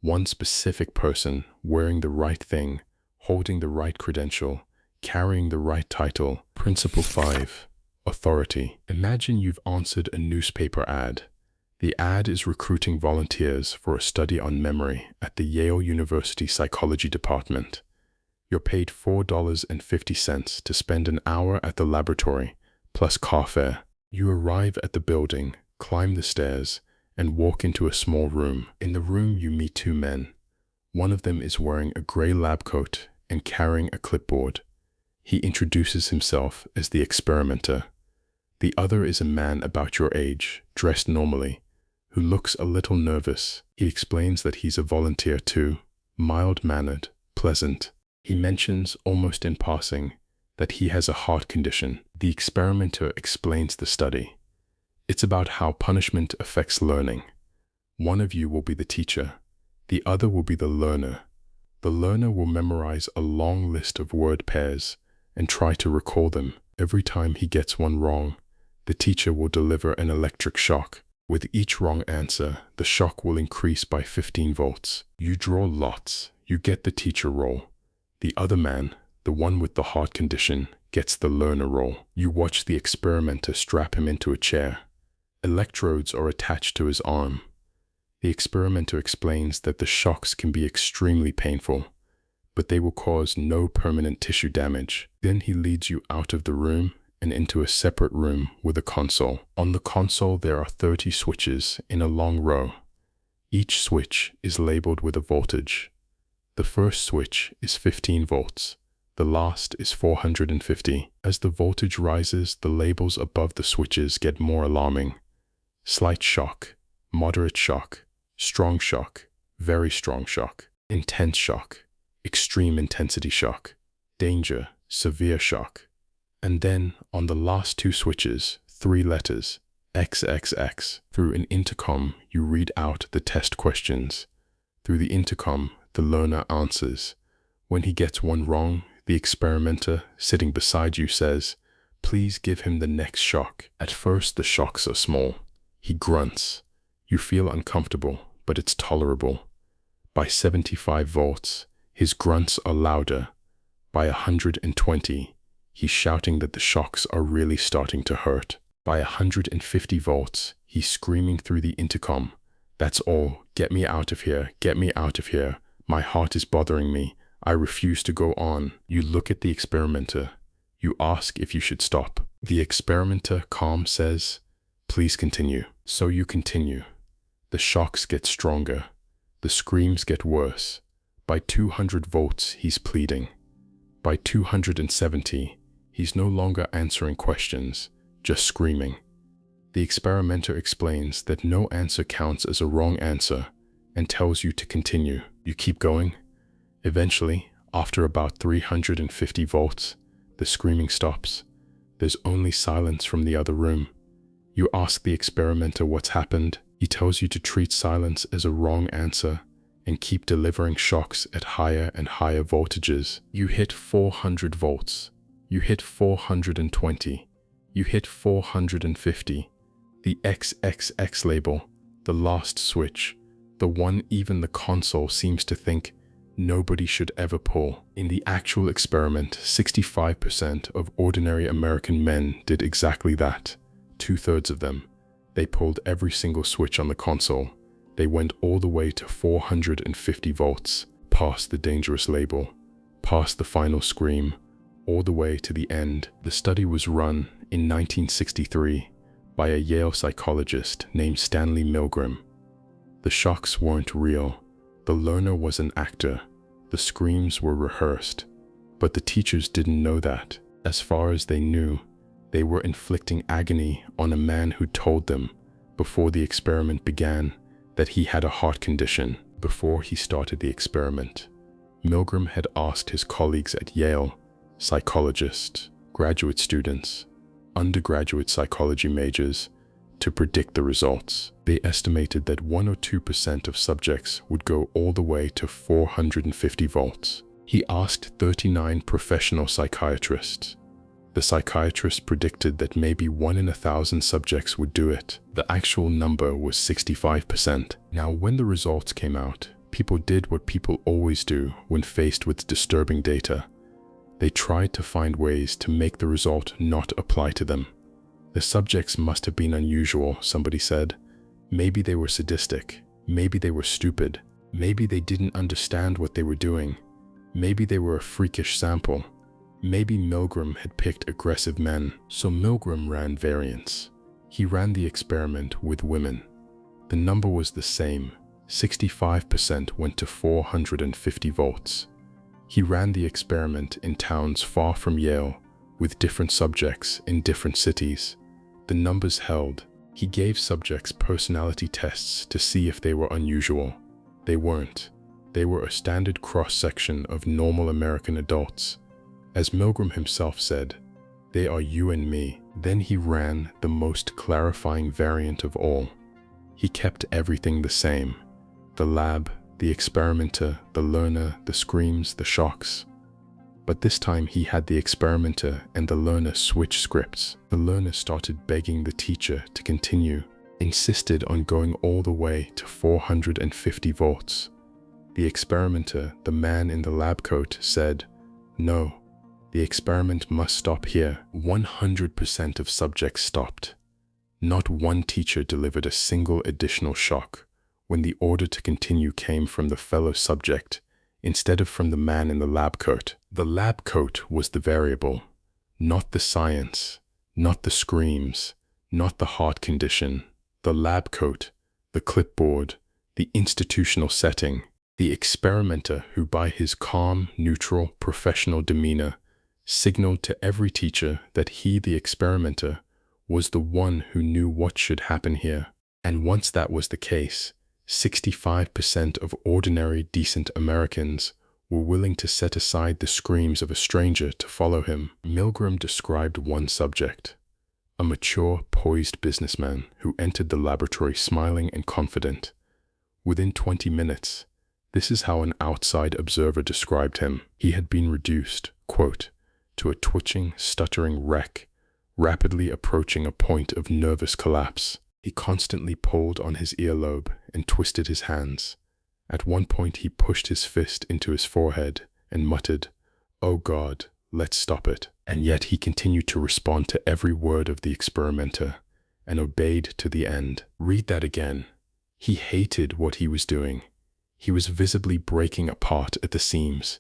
One specific person wearing the right thing, holding the right credential, carrying the right title. Principle 5. Authority. Imagine you've answered a newspaper ad. The ad is recruiting volunteers for a study on memory at the Yale University Psychology Department. You're paid $4.50 to spend an hour at the laboratory, plus car fare. You arrive at the building, climb the stairs, and walk into a small room. In the room, you meet 2 men. One of them is wearing a gray lab coat and carrying a clipboard. He introduces himself as the experimenter. The other is a man about your age, dressed normally, who looks a little nervous. He explains that he's a volunteer too, mild-mannered, pleasant. He mentions, almost in passing, that he has a heart condition. The experimenter explains the study. It's about how punishment affects learning. One of you will be the teacher. The other will be the learner. The learner will memorize a long list of word pairs and try to recall them. Every time he gets one wrong, the teacher will deliver an electric shock. With each wrong answer, the shock will increase by 15 volts. You draw lots. You get the teacher role. The other man, the one with the heart condition, gets the learner role. You watch the experimenter strap him into a chair. Electrodes are attached to his arm. The experimenter explains that the shocks can be extremely painful, but they will cause no permanent tissue damage. Then he leads you out of the room and into a separate room with a console. On the console, there are 30 switches in a long row. Each switch is labeled with a voltage. The first switch is 15 volts. The last is 450. As the voltage rises, the labels above the switches get more alarming. Slight shock, moderate shock, strong shock, very strong shock, intense shock, extreme intensity shock, danger, severe shock. And then, on the last two switches, 3 letters, XXX. Through an intercom, you read out the test questions. Through the intercom, the learner answers. When he gets one wrong, the experimenter sitting beside you says, "Please give him the next shock." At first, the shocks are small. He grunts. You feel uncomfortable, but it's tolerable. By 75 volts, his grunts are louder. By 120, he's shouting that the shocks are really starting to hurt. By 150 volts, he's screaming through the intercom, "That's all. Get me out of here. Get me out of here. My heart is bothering me. I refuse to go on." You look at the experimenter. You ask if you should stop. The experimenter, calm, says, "Please continue." So you continue. The shocks get stronger. The screams get worse. By 200 volts, he's pleading. By 270, he's no longer answering questions, just screaming. The experimenter explains that no answer counts as a wrong answer and tells you to continue. You keep going. Eventually, after about 350 volts, the screaming stops. There's only silence from the other room. You ask the experimenter what's happened. He tells you to treat silence as a wrong answer and keep delivering shocks at higher and higher voltages. You hit 400 volts. You hit 420. You hit 450. The XXX label, the last switch, the one even the console seems to think nobody should ever pull. In the actual experiment, 65% of ordinary American men did exactly that. 2/3 of them. They pulled every single switch on the console. They went all the way to 450 volts, past the dangerous label, past the final scream, all the way to the end. The study was run in 1963 by a Yale psychologist named Stanley Milgram. The shocks weren't real. The learner was an actor. The screams were rehearsed. But the teachers didn't know that. As far as they knew, they were inflicting agony on a man who told them, before the experiment began, that he had a heart condition. Before he started the experiment, Milgram had asked his colleagues at Yale, psychologists, graduate students, undergraduate psychology majors, to predict the results. They estimated that 1 or 2% of subjects would go all the way to 450 volts. He asked 39 professional psychiatrists. The psychiatrists predicted that maybe 1 in 1,000 subjects would do it. The actual number was 65%. Now, when the results came out, people did what people always do when faced with disturbing data. They tried to find ways to make the result not apply to them. The subjects must have been unusual, somebody said. Maybe they were sadistic. Maybe they were stupid. Maybe they didn't understand what they were doing. Maybe they were a freakish sample. Maybe Milgram had picked aggressive men. So Milgram ran variants. He ran the experiment with women. The number was the same. 65% went to 450 volts. He ran the experiment in towns far from Yale, with different subjects in different cities. The numbers held. He gave subjects personality tests to see if they were unusual. They weren't. They were a standard cross-section of normal American adults. As Milgram himself said, "They are you and me." Then he ran the most clarifying variant of all. He kept everything the same. The lab, the experimenter, the learner, the screams, the shocks. But this time he had the experimenter and the learner switch scripts. The learner started begging the teacher to continue, insisted on going all the way to 450 volts. The experimenter, the man in the lab coat, said, "No, the experiment must stop here." 100% of subjects stopped. Not one teacher delivered a single additional shock when the order to continue came from the fellow subject instead of from the man in the lab coat. The lab coat was the variable, not the science, not the screams, not the heart condition. The lab coat, the clipboard, the institutional setting, The experimenter who by his calm, neutral, professional demeanor signaled to every teacher that he, the experimenter, was the one who knew what should happen here. And once that was the case, 65% of ordinary, decent Americans were willing to set aside the screams of a stranger to follow him. Milgram described one subject, a mature, poised businessman who entered the laboratory smiling and confident. Within 20 minutes, this is how an outside observer described him. He had been reduced, quote, to a twitching, stuttering wreck, rapidly approaching a point of nervous collapse. He constantly pulled on his earlobe and twisted his hands. At one point he pushed his fist into his forehead and muttered, "Oh God, let's stop it." And yet he continued to respond to every word of the experimenter and obeyed to the end. Read that again. He hated what he was doing. He was visibly breaking apart at the seams.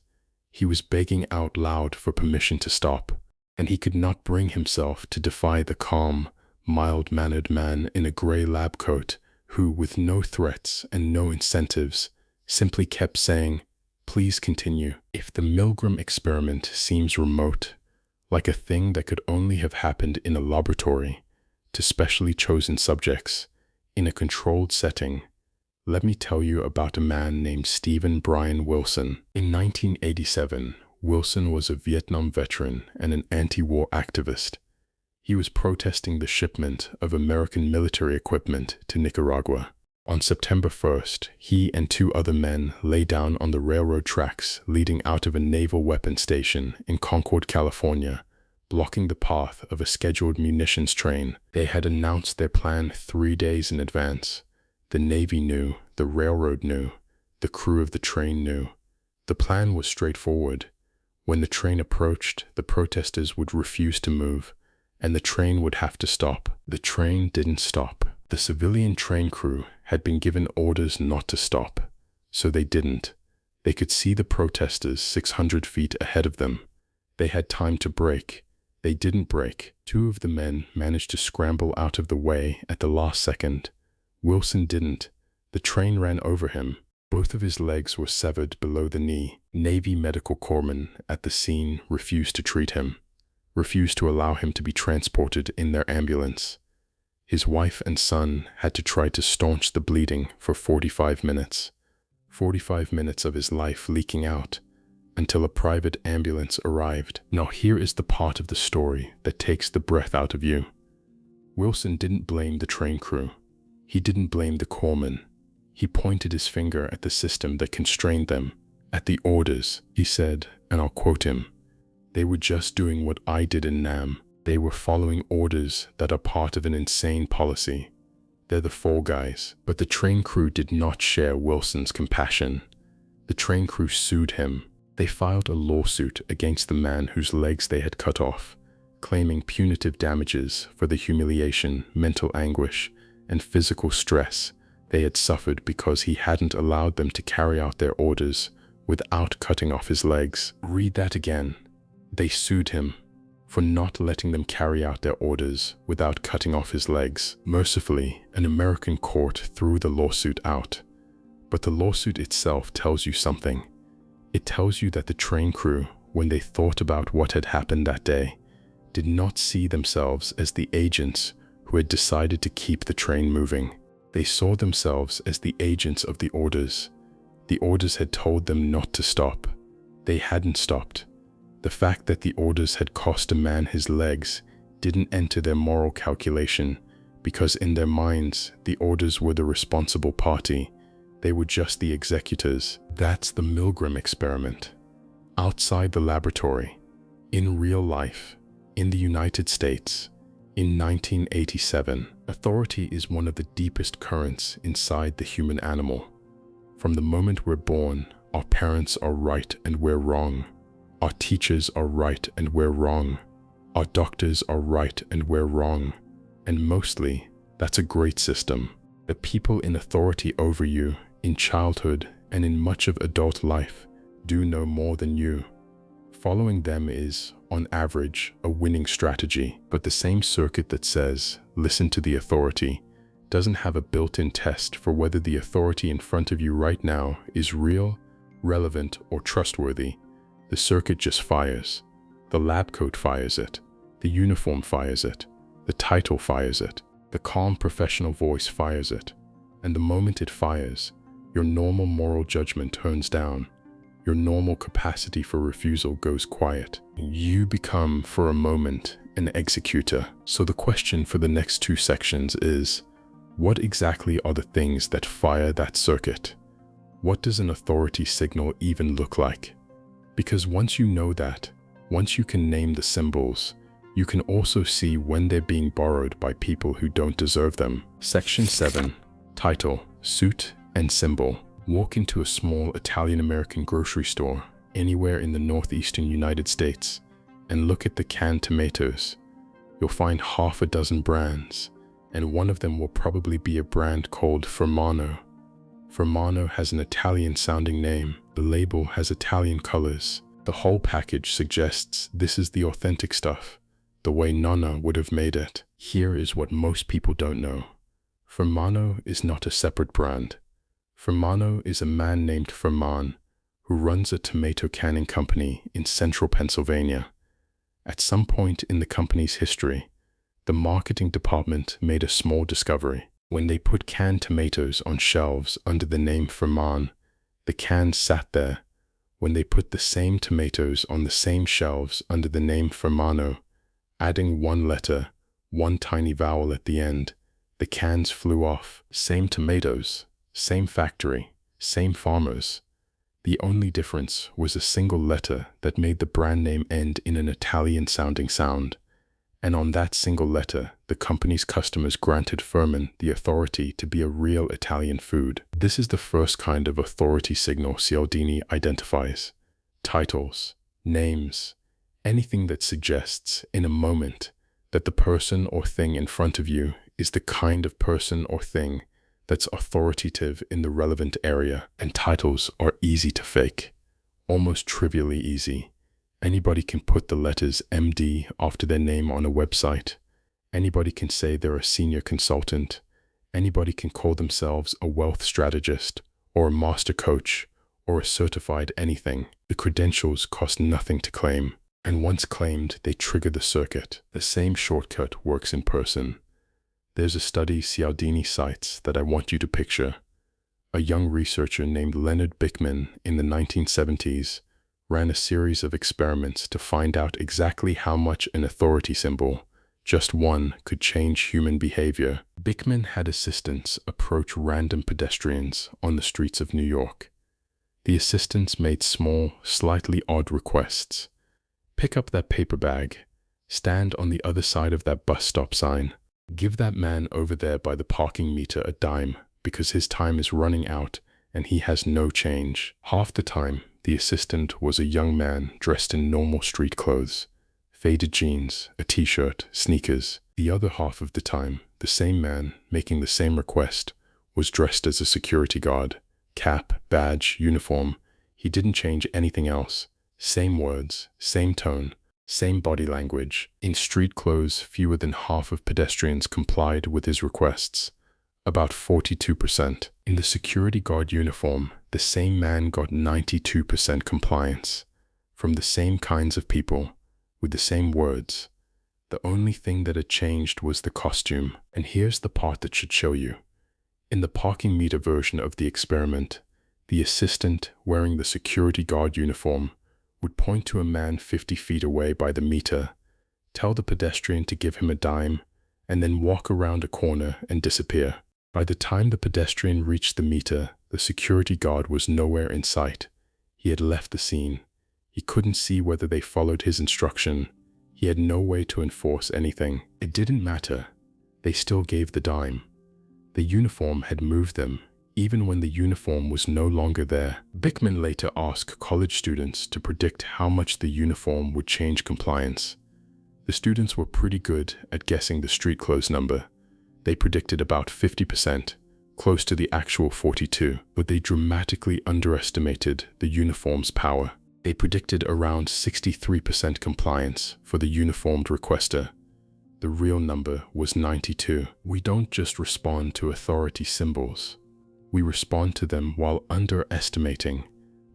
He was begging out loud for permission to stop, and he could not bring himself to defy the calm, mild-mannered man in a gray lab coat who, with no threats and no incentives, simply kept saying, "Please continue." If the Milgram experiment seems remote, like a thing that could only have happened in a laboratory, to specially chosen subjects, in a controlled setting, let me tell you about a man named Stephen Brian Wilson. In 1987, Wilson was a Vietnam veteran and an anti-war activist. He was protesting the shipment of American military equipment to Nicaragua. On September 1st, he and 2 other men lay down on the railroad tracks leading out of a naval weapons station in Concord, California, blocking the path of a scheduled munitions train. They had announced their plan 3 days in advance. The Navy knew, the railroad knew, the crew of the train knew. The plan was straightforward. When the train approached, the protesters would refuse to move, and the train would have to stop. The train didn't stop. The civilian train crew had been given orders not to stop, so they didn't. They could see the protesters 600 feet ahead of them. They had time to brake. They didn't brake. 2 of the men managed to scramble out of the way at the last second. Wilson didn't. The train ran over him. Both of his legs were severed below the knee. Navy medical corpsmen at the scene refused to treat him, refused to allow him to be transported in their ambulance. His wife and son had to try to staunch the bleeding for 45 minutes. 45 minutes of his life leaking out, until a private ambulance arrived. Now here is the part of the story that takes the breath out of you. Wilson didn't blame the train crew. He didn't blame the corpsmen. He pointed his finger at the system that constrained them, at the orders. He said, and I'll quote him, "They were just doing what I did in Nam. They were following orders that are part of an insane policy. They're the fall guys." But the train crew did not share Wilson's compassion. The train crew sued him. They filed a lawsuit against the man whose legs they had cut off, claiming punitive damages for the humiliation, mental anguish, and physical stress they had suffered because he hadn't allowed them to carry out their orders without cutting off his legs. Read that again. They sued him for not letting them carry out their orders without cutting off his legs. Mercifully, an American court threw the lawsuit out. But the lawsuit itself tells you something. It tells you that the train crew, when they thought about what had happened that day, did not see themselves as the agents who had decided to keep the train moving. They saw themselves as the agents of the orders. The orders had told them not to stop. They hadn't stopped. The fact that the orders had cost a man his legs didn't enter their moral calculation, because in their minds, the orders were the responsible party. They were just the executors. That's the Milgram experiment. Outside the laboratory, in real life, in the United States, in 1987, authority is one of the deepest currents inside the human animal. From the moment we're born, our parents are right and we're wrong. Our teachers are right and we're wrong. Our doctors are right and we're wrong. And mostly, that's a great system. The people in authority over you, in childhood and in much of adult life, do know more than you. Following them is, on average, a winning strategy, but the same circuit that says, listen to the authority, doesn't have a built-in test for whether the authority in front of you right now is real, relevant, or trustworthy, the circuit just fires. The lab coat fires it. The uniform fires it. The title fires it. The calm professional voice fires it. And the moment it fires, your normal moral judgment turns down. Your normal capacity for refusal goes quiet. You become, for a moment, an executor. So the question for the next 2 sections is, what exactly are the things that fire that circuit? What does an authority signal even look like? Because once you know that, once you can name the symbols, you can also see when they're being borrowed by people who don't deserve them. Section 7. Title, Suit, and Symbol. Walk into a small Italian-American grocery store anywhere in the northeastern United States and look at the canned tomatoes. You'll find half a dozen brands, and one of them will probably be a brand called Fermano. Fermano has an Italian-sounding name. The label has Italian colors. The whole package suggests this is the authentic stuff, the way Nonna would have made it. Here is what most people don't know. Fermano is not a separate brand. Fermano is a man named Ferman who runs a tomato canning company in central Pennsylvania. At some point in the company's history, the marketing department made a small discovery. When they put canned tomatoes on shelves under the name Ferman, the cans sat there. When they put the same tomatoes on the same shelves under the name Fermano, adding one letter, one tiny vowel at the end, the cans flew off. Same tomatoes, same factory, same farmers. The only difference was a single letter that made the brand name end in an Italian-sounding sound. And on that single letter, the company's customers granted Ferman the authority to be a real Italian food. This is the first kind of authority signal Cialdini identifies. Titles, names, anything that suggests, in a moment, that the person or thing in front of you is the kind of person or thing that's authoritative in the relevant area. And titles are easy to fake, almost trivially easy. Anybody can put the letters MD after their name on a website. Anybody can say they're a senior consultant. Anybody can call themselves a wealth strategist, or a master coach, or a certified anything. The credentials cost nothing to claim, and once claimed, they trigger the circuit. The same shortcut works in person. There's a study Cialdini cites that I want you to picture. A young researcher named Leonard Bickman in the 1970s ran a series of experiments to find out exactly how much an authority symbol, just one, could change human behavior. Bickman had assistants approach random pedestrians on the streets of New York. The assistants made small, slightly odd requests. Pick up that paper bag. Stand on the other side of that bus stop sign. Give that man over there by the parking meter a dime because his time is running out and he has no change. Half the time, the assistant was a young man dressed in normal street clothes, faded jeans, a t-shirt, sneakers. The other half of the time, the same man making the same request was dressed as a security guard, cap, badge, uniform. He didn't change anything else. Same words, same tone, same body language. In street clothes, fewer than half of pedestrians complied with his requests, about 42%. In the security guard uniform, the same man got 92% compliance, from the same kinds of people, with the same words. The only thing that had changed was the costume. And here's the part that should show you. In the parking meter version of the experiment, the assistant wearing the security guard uniform would point to a man 50 feet away by the meter, tell the pedestrian to give him a dime, and then walk around a corner and disappear. By the time the pedestrian reached the meter, the security guard was nowhere in sight. He had left the scene. He couldn't see whether they followed his instruction. He had no way to enforce anything. It didn't matter. They still gave the dime. The uniform had moved them, even when the uniform was no longer there. Bickman later asked college students to predict how much the uniform would change compliance. The students were pretty good at guessing the street clothes number. They predicted about 50%, close to the actual 42, but they dramatically underestimated the uniform's power. They predicted around 63% compliance for the uniformed requester. The real number was 92. We don't just respond to authority symbols. We respond to them while underestimating,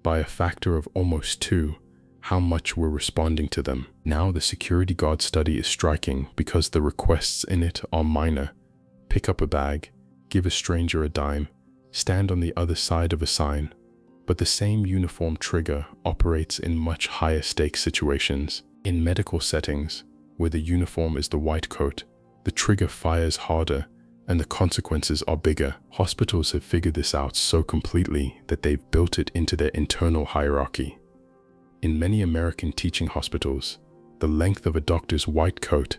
by a factor of almost 2, how much we're responding to them. Now the security guard study is striking because the requests in it are minor. Pick up a bag, give a stranger a dime, stand on the other side of a sign. But the same uniform trigger operates in much higher stakes situations. In medical settings, where the uniform is the white coat, the trigger fires harder and the consequences are bigger. Hospitals have figured this out so completely that they've built it into their internal hierarchy. In many American teaching hospitals, the length of a doctor's white coat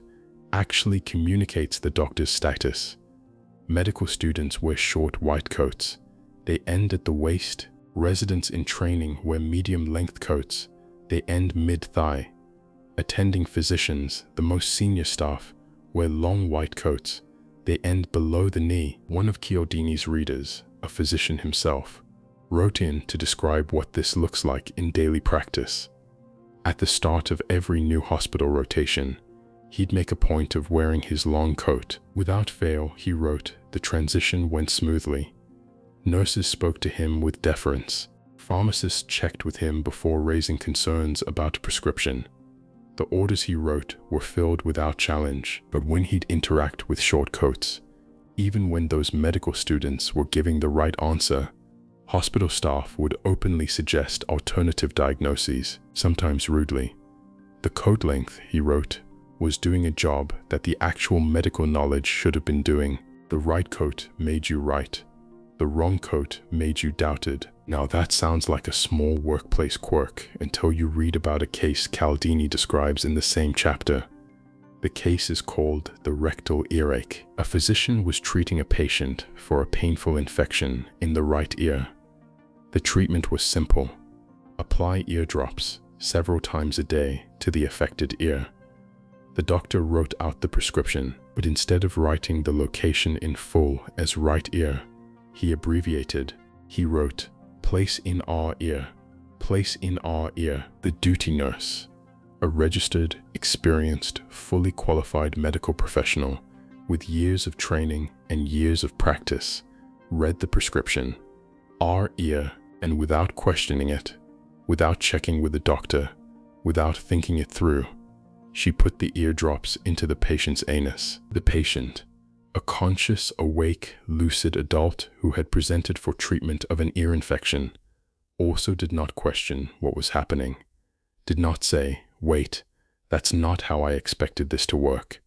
actually communicates the doctor's status. Medical students wear short white coats. They end at the waist. Residents in training wear medium-length coats. They end mid-thigh. Attending physicians, the most senior staff, wear long white coats. They end below the knee. One of Cialdini's readers, a physician himself, wrote in to describe what this looks like in daily practice. At the start of every new hospital rotation, he'd make a point of wearing his long coat. Without fail, he wrote, the transition went smoothly. Nurses spoke to him with deference. Pharmacists checked with him before raising concerns about a prescription. The orders he wrote were filled without challenge, but when he'd interact with short coats, even when those medical students were giving the right answer, hospital staff would openly suggest alternative diagnoses, sometimes rudely. The coat length, he wrote, was doing a job that the actual medical knowledge should have been doing. The right coat made you right. The wrong coat made you doubted. Now that sounds like a small workplace quirk until you read about a case Cialdini describes in the same chapter. The case is called the rectal earache. A physician was treating a patient for a painful infection in the right ear. The treatment was simple. Apply eardrops several times a day to the affected ear. The doctor wrote out the prescription, but instead of writing the location in full as right ear, he abbreviated. He wrote, place in our ear, place in our ear. The duty nurse, a registered, experienced, fully qualified medical professional with years of training and years of practice, read the prescription, our ear, and without questioning it, without checking with the doctor, without thinking it through, she put the eardrops into the patient's anus. The patient, a conscious, awake, lucid adult who had presented for treatment of an ear infection, also did not question what was happening, did not say, wait, that's not how I expected this to work,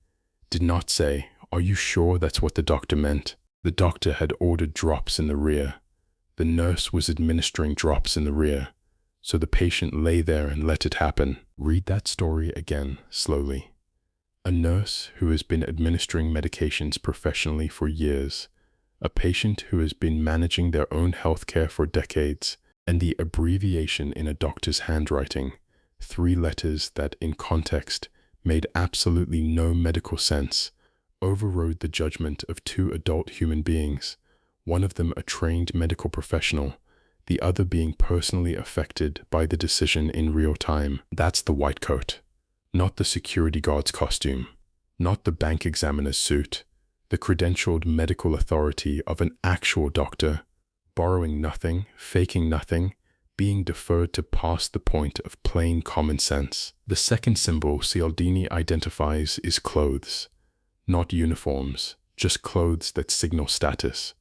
did not say, are you sure that's what the doctor meant? The doctor had ordered drops in the rear. The nurse was administering drops in the rear, so the patient lay there and let it happen. Read that story again, slowly. A nurse who has been administering medications professionally for years, a patient who has been managing their own healthcare for decades, and the abbreviation in a doctor's handwriting, 3 letters that in context made absolutely no medical sense, overrode the judgment of 2 adult human beings, one of them a trained medical professional, the other being personally affected by the decision in real time. That's the white coat. Not the security guard's costume, not the bank examiner's suit, the credentialed medical authority of an actual doctor, borrowing nothing, faking nothing, being deferred to past the point of plain common sense. The second symbol Cialdini identifies is clothes, not uniforms, just clothes that signal status.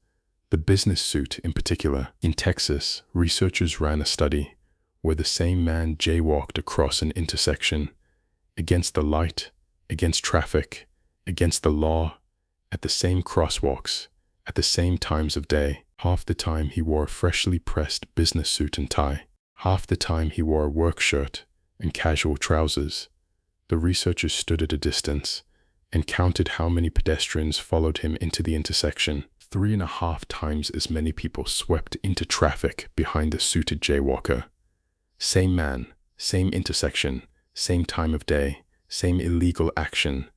The business suit in particular. In Texas, researchers ran a study where the same man jaywalked across an intersection, against the light, against traffic, against the law, at the same crosswalks, at the same times of day. Half the time he wore a freshly pressed business suit and tie. Half the time he wore a work shirt and casual trousers. The researchers stood at a distance and counted how many pedestrians followed him into the intersection. 3.5 times as many people swept into traffic behind the suited jaywalker. Same man, same intersection, same time of day, same illegal action.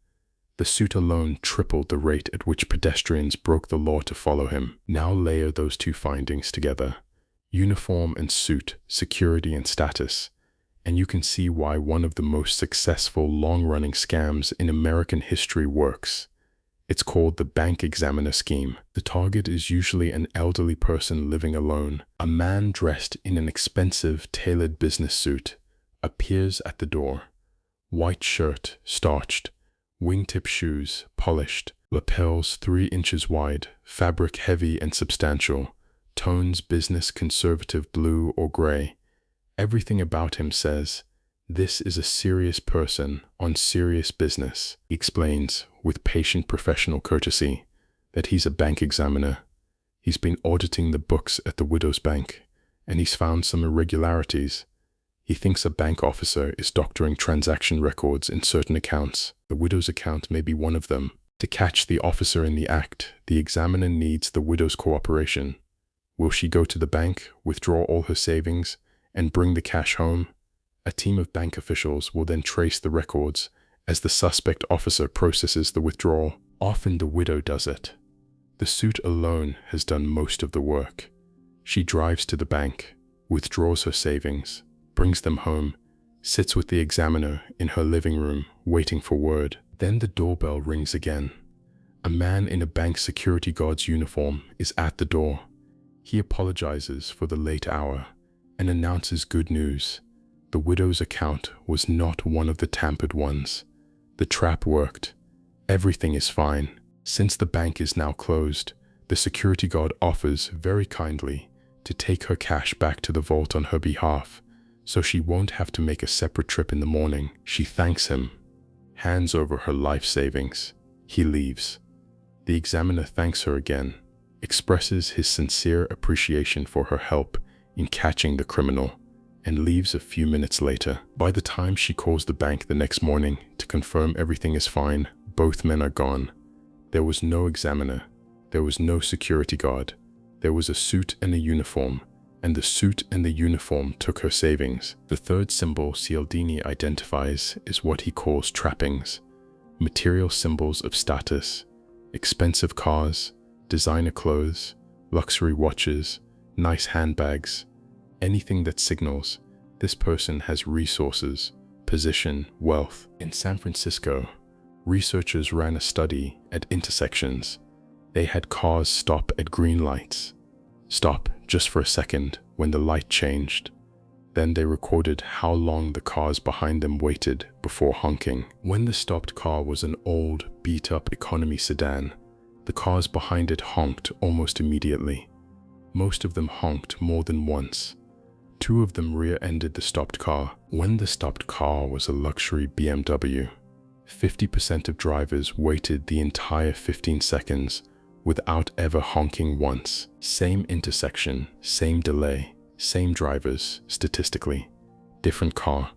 The suit alone tripled the rate at which pedestrians broke the law to follow him. Now layer those 2 findings together. Uniform and suit, security and status. and you can see why one of the most successful long-running scams in American history works. It's called the bank examiner scheme. The target is usually an elderly person living alone. A man dressed in an expensive, tailored business suit appears at the door. White shirt, starched, wingtip shoes, polished, lapels 3 inches wide, fabric heavy and substantial, tones business conservative blue or gray. Everything about him says, "This is a serious person on serious business." He explains, with patient professional courtesy, that he's a bank examiner. He's been auditing the books at the widow's bank, and he's found some irregularities. He thinks a bank officer is doctoring transaction records in certain accounts. The widow's account may be one of them. To catch the officer in the act, the examiner needs the widow's cooperation. Will she go to the bank, withdraw all her savings, and bring the cash home? A team of bank officials will then trace the records as the suspect officer processes the withdrawal. Often the widow does it. The suit alone has done most of the work. She drives to the bank, withdraws her savings, brings them home, sits with the examiner in her living room, waiting for word. Then the doorbell rings again. A man in a bank security guard's uniform is at the door. He apologizes for the late hour and announces good news. The widow's account was not one of the tampered ones. The trap worked. Everything is fine. Since the bank is now closed, the security guard offers very kindly to take her cash back to the vault on her behalf, so she won't have to make a separate trip in the morning. She thanks him, hands over her life savings. He leaves. The examiner thanks her again, expresses his sincere appreciation for her help in catching the criminal, and leaves a few minutes later. By the time she calls the bank the next morning to confirm everything is fine, both men are gone. There was no examiner. There was no security guard. There was a suit and a uniform, and the suit and the uniform took her savings. The third symbol Cialdini identifies is what he calls trappings, material symbols of status, expensive cars, designer clothes, luxury watches, nice handbags, anything that signals this person has resources, position, wealth. In San Francisco, researchers ran a study at intersections. They had cars stop at green lights, stop just for a second when the light changed. Then they recorded how long the cars behind them waited before honking. When the stopped car was an old, beat-up economy sedan, the cars behind it honked almost immediately. Most of them honked more than once. 2 of them rear-ended the stopped car. When the stopped car was a luxury BMW, 50% of drivers waited the entire 15 seconds without ever honking once. Same intersection, same delay, same drivers, statistically. Different car.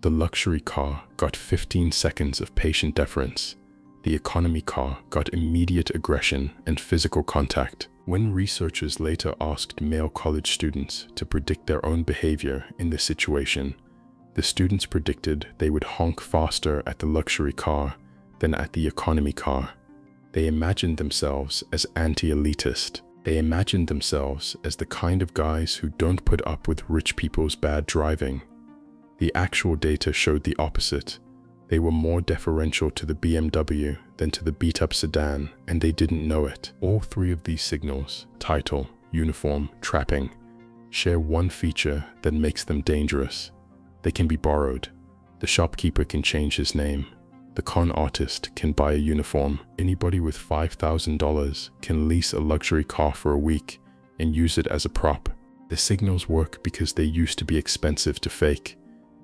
The luxury car got 15 seconds of patient deference. The economy car got immediate aggression and physical contact. When researchers later asked male college students to predict their own behavior in this situation, the students predicted they would honk faster at the luxury car than at the economy car. They imagined themselves as anti-elitist. They imagined themselves as the kind of guys who don't put up with rich people's bad driving. The actual data showed the opposite. They were more deferential to the BMW than to the beat-up sedan, and they didn't know it. All 3 of these signals, title, uniform, trapping, share one feature that makes them dangerous. They can be borrowed. The shopkeeper can change his name. The con artist can buy a uniform. Anybody with $5,000 can lease a luxury car for a week and use it as a prop. The signals work because they used to be expensive to fake.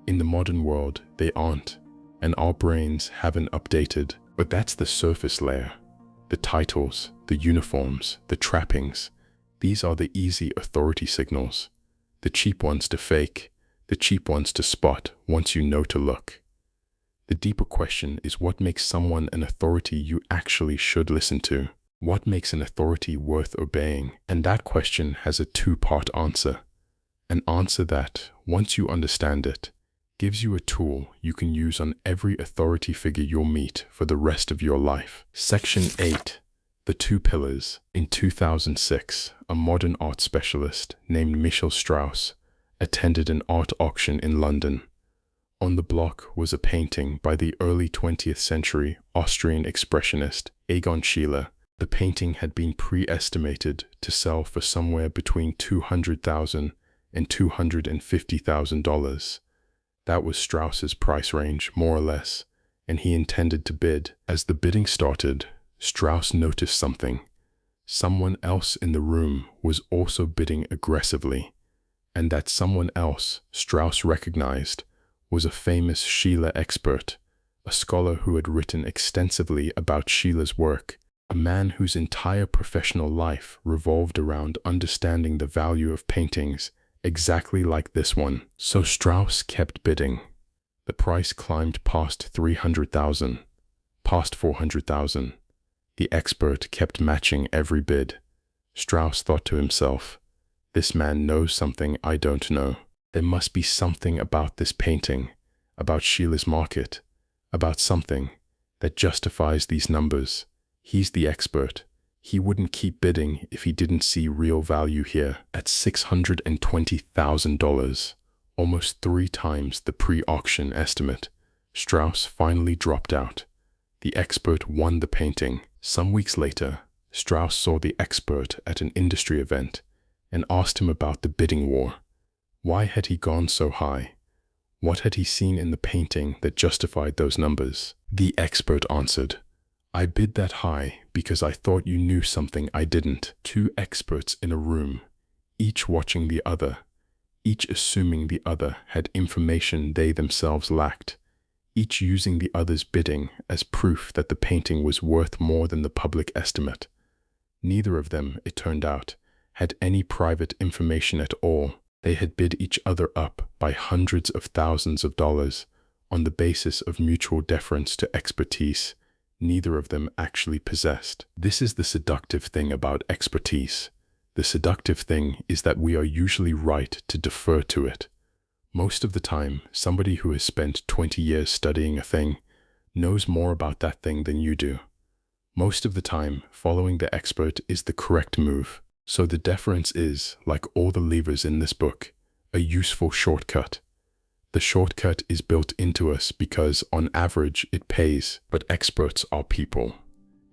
In the modern world, they aren't, and our brains haven't updated. But that's the surface layer. The titles, the uniforms, the trappings. These are the easy authority signals. The cheap ones to fake, the cheap ones to spot once you know to look. The deeper question is what makes someone an authority you actually should listen to? What makes an authority worth obeying? And that question has a 2-part answer. An answer that, once you understand it, gives you a tool you can use on every authority figure you'll meet for the rest of your life. Section 8. The 2 Pillars. In 2006, a modern art specialist named Michel Strauss attended an art auction in London. On the block was a painting by the early 20th century Austrian expressionist Egon Schiele. The painting had been pre-estimated to sell for somewhere between $200,000 and $250,000. That was Strauss's price range, more or less, and he intended to bid. As the bidding started, Strauss noticed something. Someone else in the room was also bidding aggressively, and that someone else Strauss recognized was a famous Schiele expert, a scholar who had written extensively about Schiele's work, a man whose entire professional life revolved around understanding the value of paintings exactly like this one. So Strauss kept bidding. The price climbed past $300,000, past $400,000. The expert kept matching every bid. Strauss thought to himself, "This man knows something I don't know. There must be something about this painting, about Schiele's market, about something that justifies these numbers. He's the expert. He wouldn't keep bidding if he didn't see real value here." At $620,000, almost 3 times the pre-auction estimate, Strauss finally dropped out. The expert won the painting. Some weeks later, Strauss saw the expert at an industry event and asked him about the bidding war. Why had he gone so high? What had he seen in the painting that justified those numbers? The expert answered, "I bid that high because I thought you knew something I didn't." 2 experts in a room, each watching the other, each assuming the other had information they themselves lacked, each using the other's bidding as proof that the painting was worth more than the public estimate. Neither of them, it turned out, had any private information at all. They had bid each other up by hundreds of thousands of dollars on the basis of mutual deference to expertise neither of them actually possessed. This is the seductive thing about expertise. The seductive thing is that we are usually right to defer to it. Most of the time, somebody who has spent 20 years studying a thing knows more about that thing than you do. Most of the time, following the expert is the correct move. So the deference is, like all the levers in this book, a useful shortcut. The shortcut is built into us because, on average, it pays. But experts are people.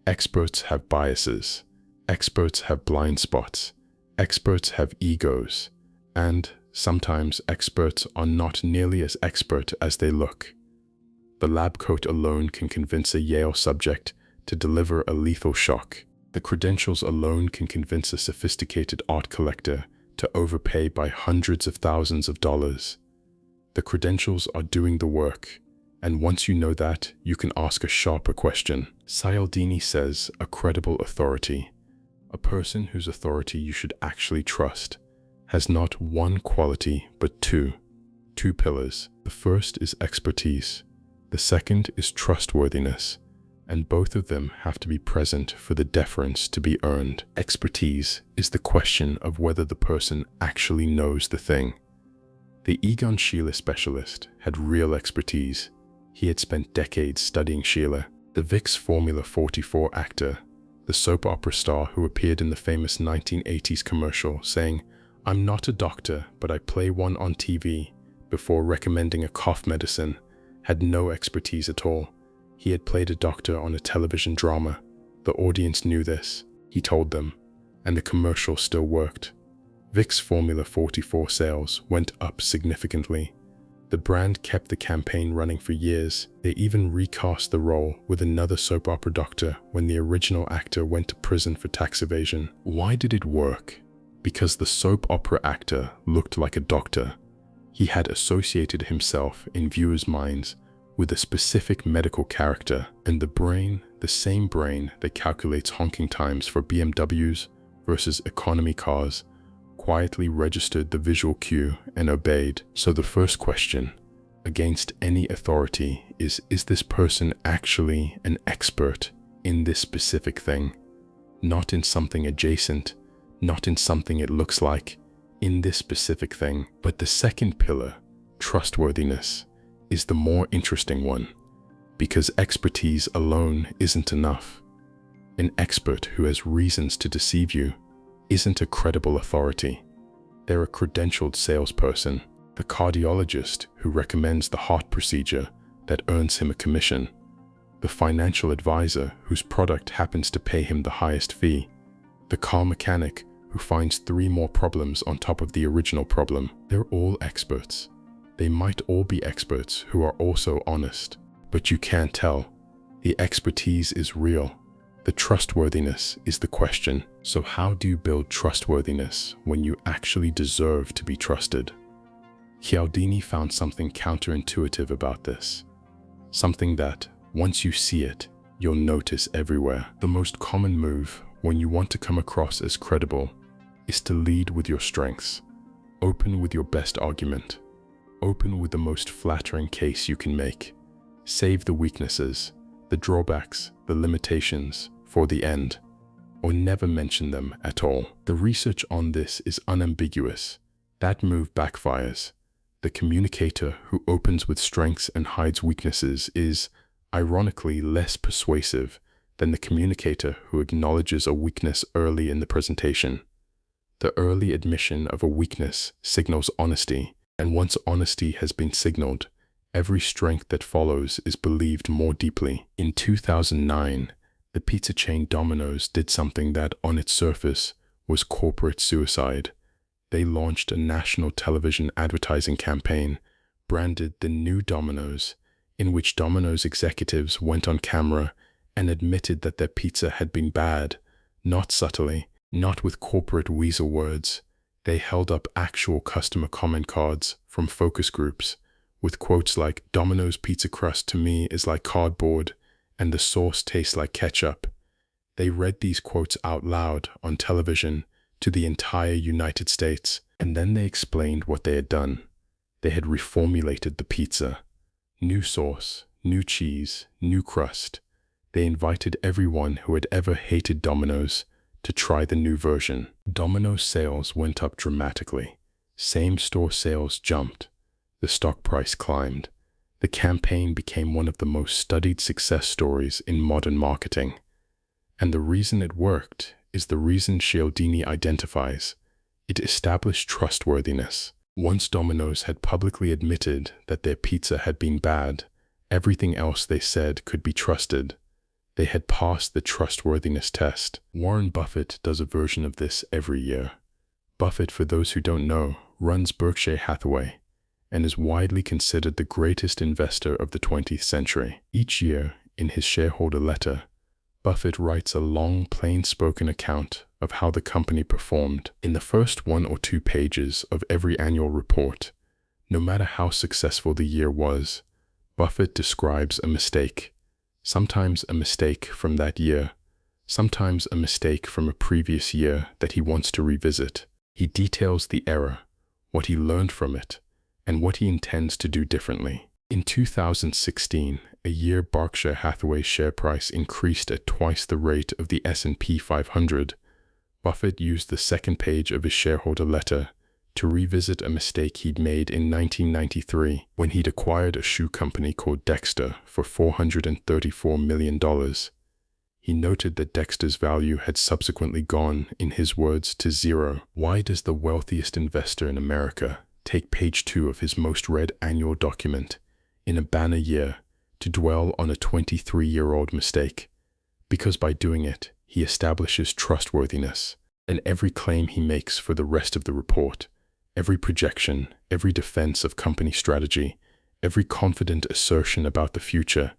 Experts have biases. Experts have blind spots. Experts have egos. And sometimes experts are not nearly as expert as they look. The lab coat alone can convince a Yale subject to deliver a lethal shock. The credentials alone can convince a sophisticated art collector to overpay by hundreds of thousands of dollars. The credentials are doing the work, and once you know that, you can ask a sharper question. Cialdini says a credible authority, a person whose authority you should actually trust, has not one quality but two pillars. The first is expertise. The second is trustworthiness. And both of them have to be present for the deference to be earned. Expertise is the question of whether the person actually knows the thing. The Egon Schiele specialist had real expertise. He had spent decades studying Schiele. The Vicks Formula 44 actor, the soap opera star who appeared in the famous 1980s commercial saying, "I'm not a doctor, but I play one on TV," before recommending a cough medicine, had no expertise at all. He had played a doctor on a television drama. The audience knew this. He told them, and the commercial still worked. Vicks Formula 44 sales went up significantly. The brand kept the campaign running for years. They even recast the role with another soap opera doctor when the original actor went to prison for tax evasion. Why did it work? Because the soap opera actor looked like a doctor. He had associated himself in viewers' minds with a specific medical character, and the brain, the same brain that calculates honking times for BMWs versus economy cars, quietly registered the visual cue and obeyed. So the first question, against any authority, is this person actually an expert in this specific thing? Not in something adjacent, not in something it looks like, in this specific thing. But the second pillar, trustworthiness, is the more interesting one, because expertise alone isn't enough. An expert who has reasons to deceive you isn't a credible authority. They're a credentialed salesperson. the cardiologist who recommends the heart procedure that earns him a commission, the financial advisor whose product happens to pay him the highest fee, the car mechanic who finds 3 more problems on top of the original problem. They're all experts. They might all be experts who are also honest, but you can't tell. The expertise is real. The trustworthiness is the question. So how do you build trustworthiness when you actually deserve to be trusted? Cialdini found something counterintuitive about this. Something that, once you see it, you'll notice everywhere. The most common move when you want to come across as credible is to lead with your strengths. Open with your best argument. Open with the most flattering case you can make. Save the weaknesses, the drawbacks, the limitations for the end, or never mention them at all. The research on this is unambiguous. That move backfires. The communicator who opens with strengths and hides weaknesses is, ironically, less persuasive than the communicator who acknowledges a weakness early in the presentation. The early admission of a weakness signals honesty, and once honesty has been signaled, every strength that follows is believed more deeply. In 2009, the pizza chain Domino's did something that, on its surface, was corporate suicide. They launched a national television advertising campaign branded The New Domino's, in which Domino's executives went on camera and admitted that their pizza had been bad, not subtly, not with corporate weasel words. They held up actual customer comment cards from focus groups with quotes like, "Domino's pizza crust to me is like cardboard, and the sauce tastes like ketchup." They read these quotes out loud on television to the entire United States, and then they explained what they had done. They had reformulated the pizza. New sauce, new cheese, new crust. They invited everyone who had ever hated Domino's to try the new version. Domino's sales went up dramatically. Same-store sales jumped. The stock price climbed. The campaign became one of the most studied success stories in modern marketing. And the reason it worked is the reason Cialdini identifies. It established trustworthiness. Once Domino's had publicly admitted that their pizza had been bad, everything else they said could be trusted. They had passed the trustworthiness test. Warren Buffett does a version of this every year. Buffett, for those who don't know, runs Berkshire Hathaway and is widely considered the greatest investor of the 20th century. Each year, in his shareholder letter, Buffett writes a long, plain-spoken account of how the company performed. In the first 1 or 2 pages of every annual report, no matter how successful the year was, Buffett describes a mistake. Sometimes a mistake from that year, sometimes a mistake from a previous year that he wants to revisit. He details the error, what he learned from it, and what he intends to do differently. In 2016, a year Berkshire Hathaway's share price increased at twice the rate of the S&P 500, Buffett used the second page of his shareholder letter to revisit a mistake he'd made in 1993 when he'd acquired a shoe company called Dexter for $434 million. He noted that Dexter's value had subsequently gone, in his words, to zero. Why does the wealthiest investor in America take page 2 of his most read annual document in a banner year to dwell on a 23-year-old mistake? Because by doing it, he establishes trustworthiness, and every claim he makes for the rest of the report, every projection, every defense of company strategy, every confident assertion about the future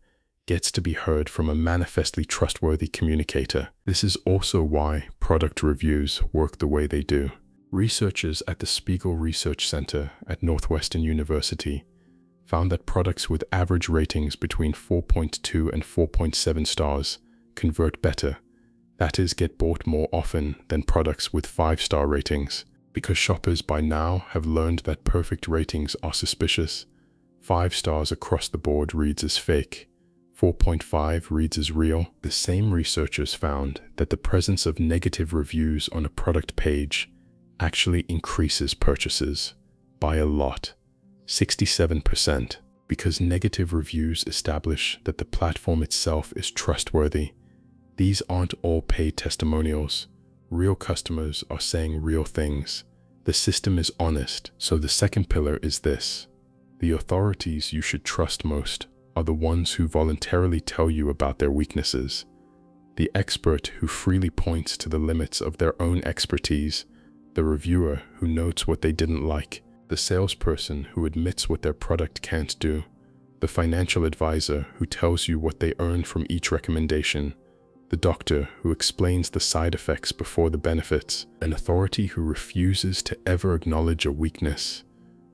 gets to be heard from a manifestly trustworthy communicator. This is also why product reviews work the way they do. Researchers at the Spiegel Research Center at Northwestern University found that products with average ratings between 4.2 and 4.7 stars convert better, that is, get bought more often than products with 5-star ratings. Because shoppers by now have learned that perfect ratings are suspicious, 5 stars across the board reads as fake, 4.5 reads as real. The same researchers found that the presence of negative reviews on a product page actually increases purchases by a lot, 67%, because negative reviews establish that the platform itself is trustworthy. These aren't all paid testimonials. Real customers are saying real things. The system is honest, so the second pillar is this. The authorities you should trust most are the ones who voluntarily tell you about their weaknesses. The expert who freely points to the limits of their own expertise, the reviewer who notes what they didn't like, the salesperson who admits what their product can't do, the financial advisor who tells you what they earn from each recommendation, the doctor who explains the side effects before the benefits, an authority who refuses to ever acknowledge a weakness,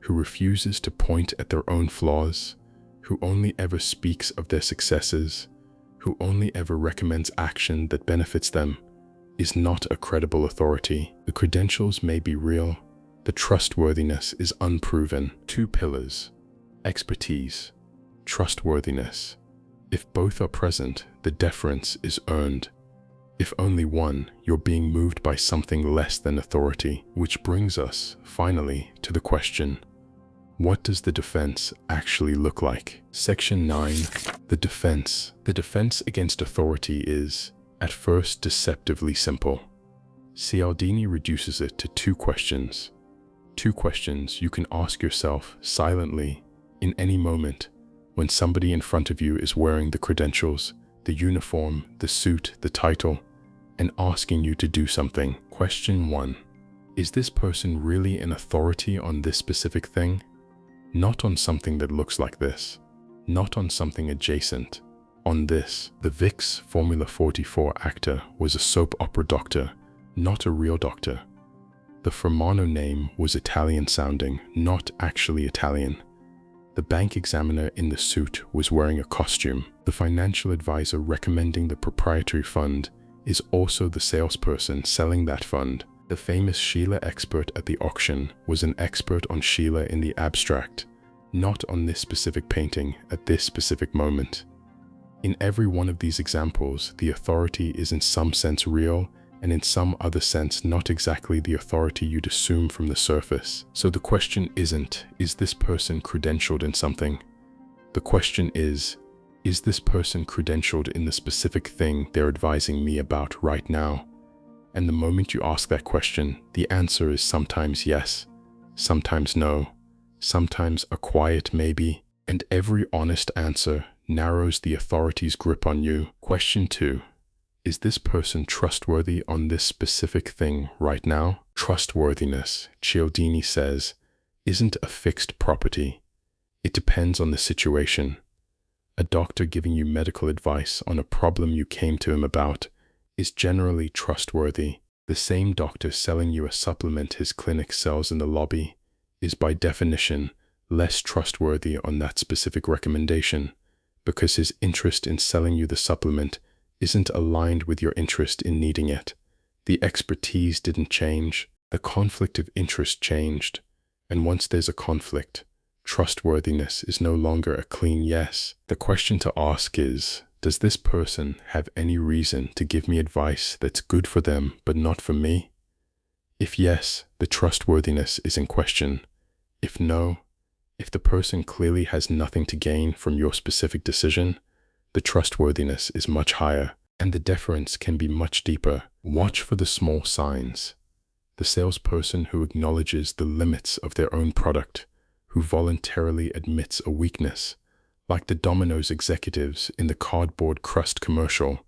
who refuses to point at their own flaws, who only ever speaks of their successes, who only ever recommends action that benefits them, is not a credible authority. The credentials may be real, the trustworthiness is unproven. 2 pillars: expertise, trustworthiness. If both are present, the deference is earned. If only one, you're being moved by something less than authority. Which brings us, finally, to the question: what does the defense actually look like? Section 9. The defense. The defense against authority is, at first, deceptively simple. Cialdini reduces it to 2 questions. 2 questions you can ask yourself silently, in any moment, when somebody in front of you is wearing the credentials, the uniform, the suit, the title, and asking you to do something. Question 1. Is this person really an authority on this specific thing? Not on something that looks like this. Not on something adjacent. On this. The VIX Formula 44 actor was a soap opera doctor, not a real doctor. The Fermano name was Italian sounding, not actually Italian. The bank examiner in the suit was wearing a costume. The financial advisor recommending the proprietary fund is also the salesperson selling that fund. The famous Sheila expert at the auction was an expert on Sheila in the abstract, not on this specific painting at this specific moment. In every one of these examples, the authority is in some sense real, and in some other sense not exactly the authority you'd assume from the surface. So the question isn't, is this person credentialed in something? The question is this person credentialed in the specific thing they're advising me about right now? And the moment you ask that question, the answer is sometimes yes, sometimes no, sometimes a quiet maybe, and every honest answer narrows the authority's grip on you. Question 2. Is this person trustworthy on this specific thing right now? Trustworthiness, Cialdini says, isn't a fixed property. It depends on the situation. A doctor giving you medical advice on a problem you came to him about is generally trustworthy. The same doctor selling you a supplement his clinic sells in the lobby is by definition less trustworthy on that specific recommendation, because his interest in selling you the supplement isn't aligned with your interest in needing it. The expertise didn't change, the conflict of interest changed, and once there's a conflict, trustworthiness is no longer a clean yes. The question to ask is, does this person have any reason to give me advice that's good for them but not for me? If yes, the trustworthiness is in question. If no, if the person clearly has nothing to gain from your specific decision, the trustworthiness is much higher, and the deference can be much deeper. Watch for the small signs. The salesperson who acknowledges the limits of their own product, who voluntarily admits a weakness, like the Domino's executives in the cardboard crust commercial,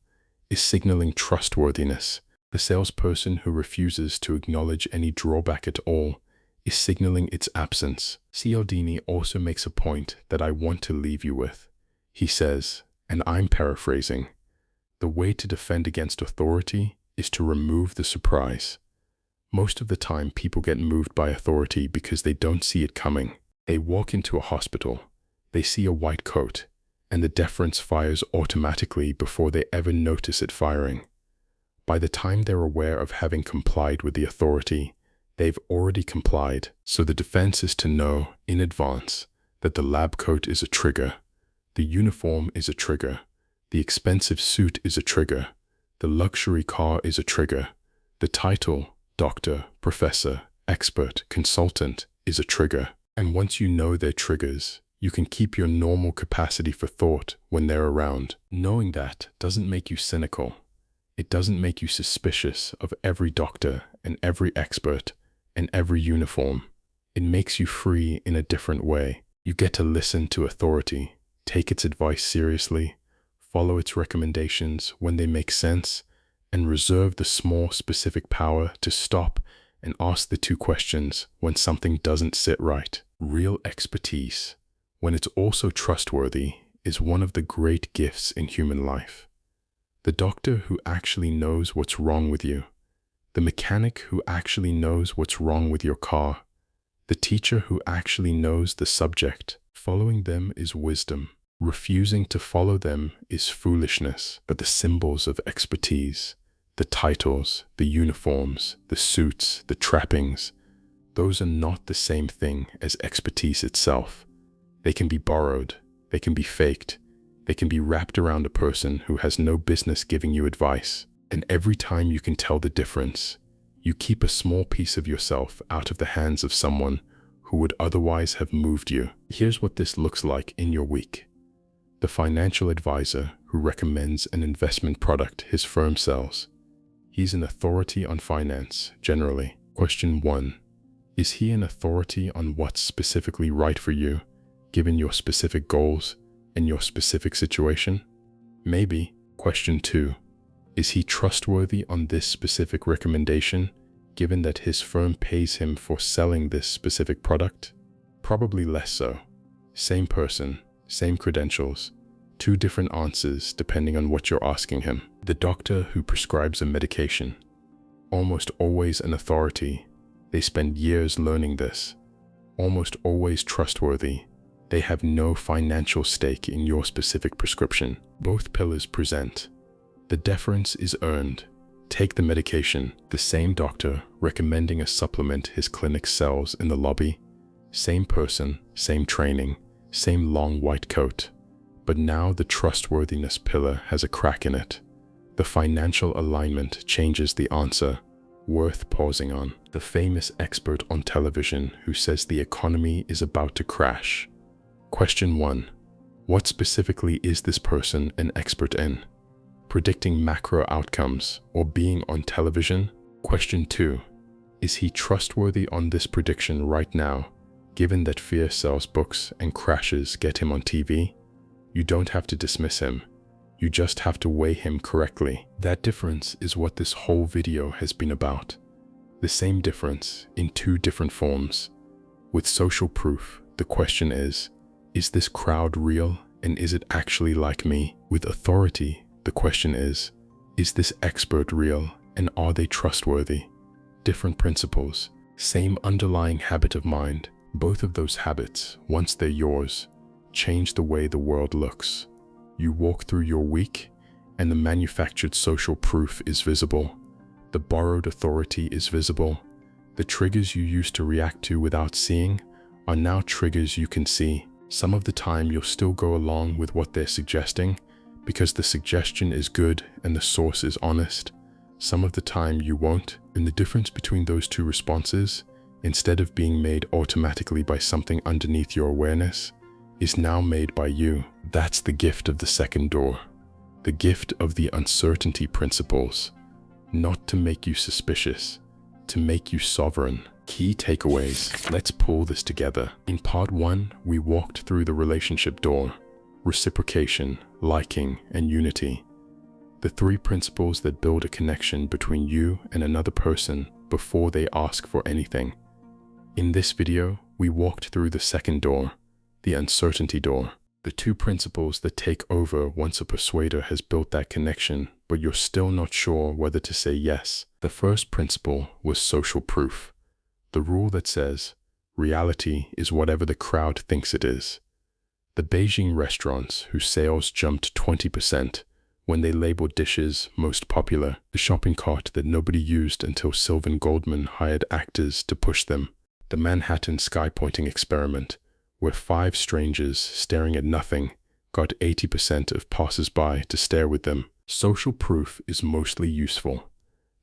is signaling trustworthiness. The salesperson who refuses to acknowledge any drawback at all is signaling its absence. Cialdini also makes a point that I want to leave you with. He says, and I'm paraphrasing, the way to defend against authority is to remove the surprise. Most of the time, people get moved by authority because they don't see it coming. They walk into a hospital, they see a white coat, and the deference fires automatically before they ever notice it firing. By the time they're aware of having complied with the authority, they've already complied. So the defense is to know in advance that the lab coat is a trigger, the uniform is a trigger, the expensive suit is a trigger, the luxury car is a trigger, the title, doctor, professor, expert, consultant, is a trigger. And once you know their triggers, you can keep your normal capacity for thought when they're around. Knowing that doesn't make you cynical. It doesn't make you suspicious of every doctor and every expert and every uniform. It makes you free in a different way. You get to listen to authority, take its advice seriously, follow its recommendations when they make sense, and reserve the small specific power to stop and ask the two questions when something doesn't sit right. Real expertise, when it's also trustworthy, is one of the great gifts in human life. The doctor who actually knows what's wrong with you, the mechanic who actually knows what's wrong with your car, the teacher who actually knows the subject. Following them is wisdom. Refusing to follow them is foolishness. But the symbols of expertise, the titles, the uniforms, the suits, the trappings, those are not the same thing as expertise itself. They can be borrowed, they can be faked, they can be wrapped around a person who has no business giving you advice. And every time you can tell the difference, you keep a small piece of yourself out of the hands of someone who would otherwise have moved you. Here's what this looks like in your week. The financial advisor who recommends an investment product his firm sells. He's an authority on finance, generally. Question 1. Is he an authority on what's specifically right for you, given your specific goals and your specific situation? Maybe. Question 2. Is he trustworthy on this specific recommendation, given that his firm pays him for selling this specific product? Probably less so. Same person, same credentials, two different answers depending on what you're asking him. The doctor who prescribes a medication. Almost always an authority. They spend years learning this. Almost always trustworthy. They have no financial stake in your specific prescription. Both pillars present. The deference is earned. Take the medication. The same doctor recommending a supplement his clinic sells in the lobby. Same person, same training, same long white coat. But now the trustworthiness pillar has a crack in it. The financial alignment changes the answer. Worth pausing on. The famous expert on television who says the economy is about to crash. Question 1. What specifically is this person an expert in? Predicting macro outcomes or being on television? Question 2. Is he trustworthy on this prediction right now, given that fear sells books and crashes get him on TV? You don't have to dismiss him. You just have to weigh him correctly. That difference is what this whole video has been about. The same difference in two different forms. With social proof, the question is this crowd real and is it actually like me? With authority, the question is this expert real and are they trustworthy? Different principles, same underlying habit of mind. Both of those habits, once they're yours, change the way the world looks. You walk through your week and the manufactured social proof is visible. The borrowed authority is visible. The triggers you used to react to without seeing are now triggers you can see. Some of the time you'll still go along with what they're suggesting because the suggestion is good and the source is honest. Some of the time you won't, and the difference between those two responses, instead of being made automatically by something underneath your awareness, is now made by you. That's the gift of the second door. The gift of the uncertainty principles. Not to make you suspicious, to make you sovereign. Key takeaways. Let's pull this together. In part 1, we walked through the relationship door, reciprocation, liking, and unity. The 3 principles that build a connection between you and another person before they ask for anything. In this video, we walked through the second door, the uncertainty door. The 2 principles that take over once a persuader has built that connection, but you're still not sure whether to say yes. The first principle was social proof. The rule that says, reality is whatever the crowd thinks it is. The Beijing restaurants whose sales jumped 20% when they labeled dishes most popular, the shopping cart that nobody used until Sylvan Goldman hired actors to push them, the Manhattan sky-pointing experiment, where 5 strangers staring at nothing got 80% of passers-by to stare with them. Social proof is mostly useful.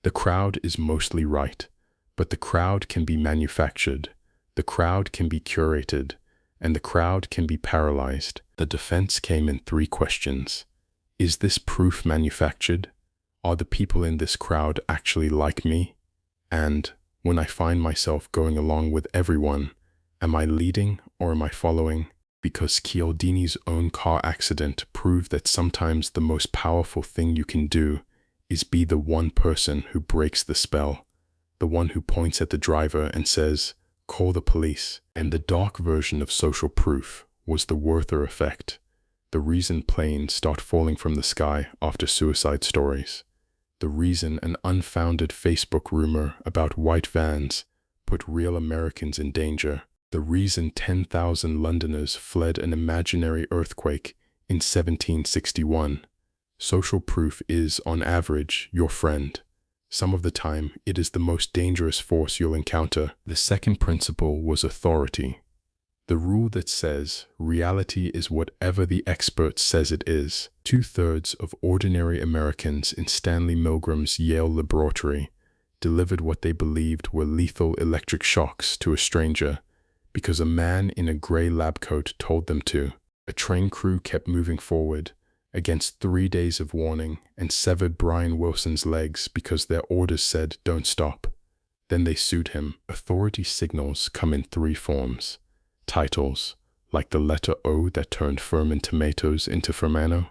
The crowd is mostly right, but the crowd can be manufactured, the crowd can be curated, and the crowd can be paralyzed. The defense came in 3 questions. Is this proof manufactured? Are the people in this crowd actually like me? And When I find myself going along with everyone, am I leading or am I following? Because Cialdini's own car accident proved that sometimes the most powerful thing you can do is be the one person who breaks the spell, the one who points at the driver and says, "Call the police." And the dark version of social proof was the Werther effect, the reason planes start falling from the sky after suicide stories, the reason an unfounded Facebook rumor about white vans put real Americans in danger, the reason 10,000 Londoners fled an imaginary earthquake in 1761. Social proof is, on average, your friend. Some of the time, it is the most dangerous force you'll encounter. The second principle was authority. The rule that says reality is whatever the expert says it is. 2/3 of ordinary Americans in Stanley Milgram's Yale laboratory delivered what they believed were lethal electric shocks to a stranger because a man in a gray lab coat told them to. A train crew kept moving forward against 3 days of warning and severed Brian Wilson's legs because their orders said don't stop. Then they sued him. Authority signals come in 3 forms. Titles, like the letter O that turned ferment tomatoes into Fermano.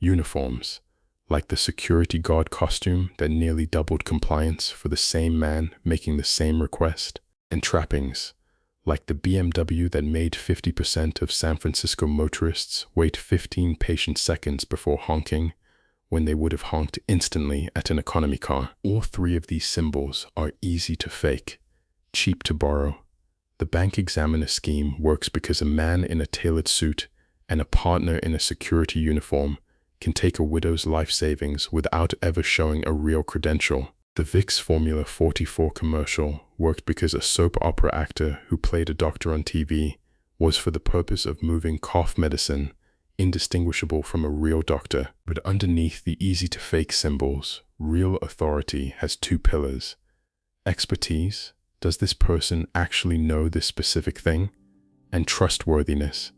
Uniforms, like the security guard costume that nearly doubled compliance for the same man making the same request. And trappings, like the BMW that made 50% of San Francisco motorists wait 15 patient seconds before honking when they would have honked instantly at an economy car. All 3 of these symbols are easy to fake, cheap to borrow. The bank examiner scheme works because a man in a tailored suit and a partner in a security uniform can take a widow's life savings without ever showing a real credential. The Vicks Formula 44 commercial worked because a soap opera actor who played a doctor on TV was for the purpose of moving cough medicine indistinguishable from a real doctor. But underneath the easy-to-fake symbols, real authority has 2 pillars. Expertise. Does this person actually know this specific thing? And trustworthiness.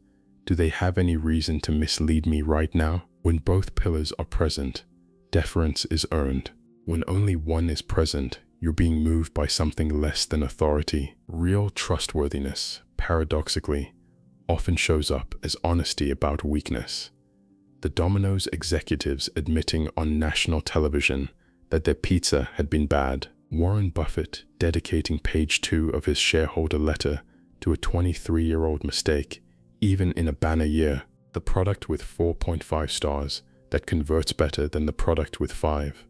Do they have any reason to mislead me right now? When both pillars are present, deference is earned. When only one is present, you're being moved by something less than authority. Real trustworthiness, paradoxically, often shows up as honesty about weakness. The Domino's executives admitting on national television that their pizza had been bad. Warren Buffett dedicating page 2 of his shareholder letter to a 23-year-old mistake, even in a banner year. The product with 4.5 stars that converts better than the product with 5.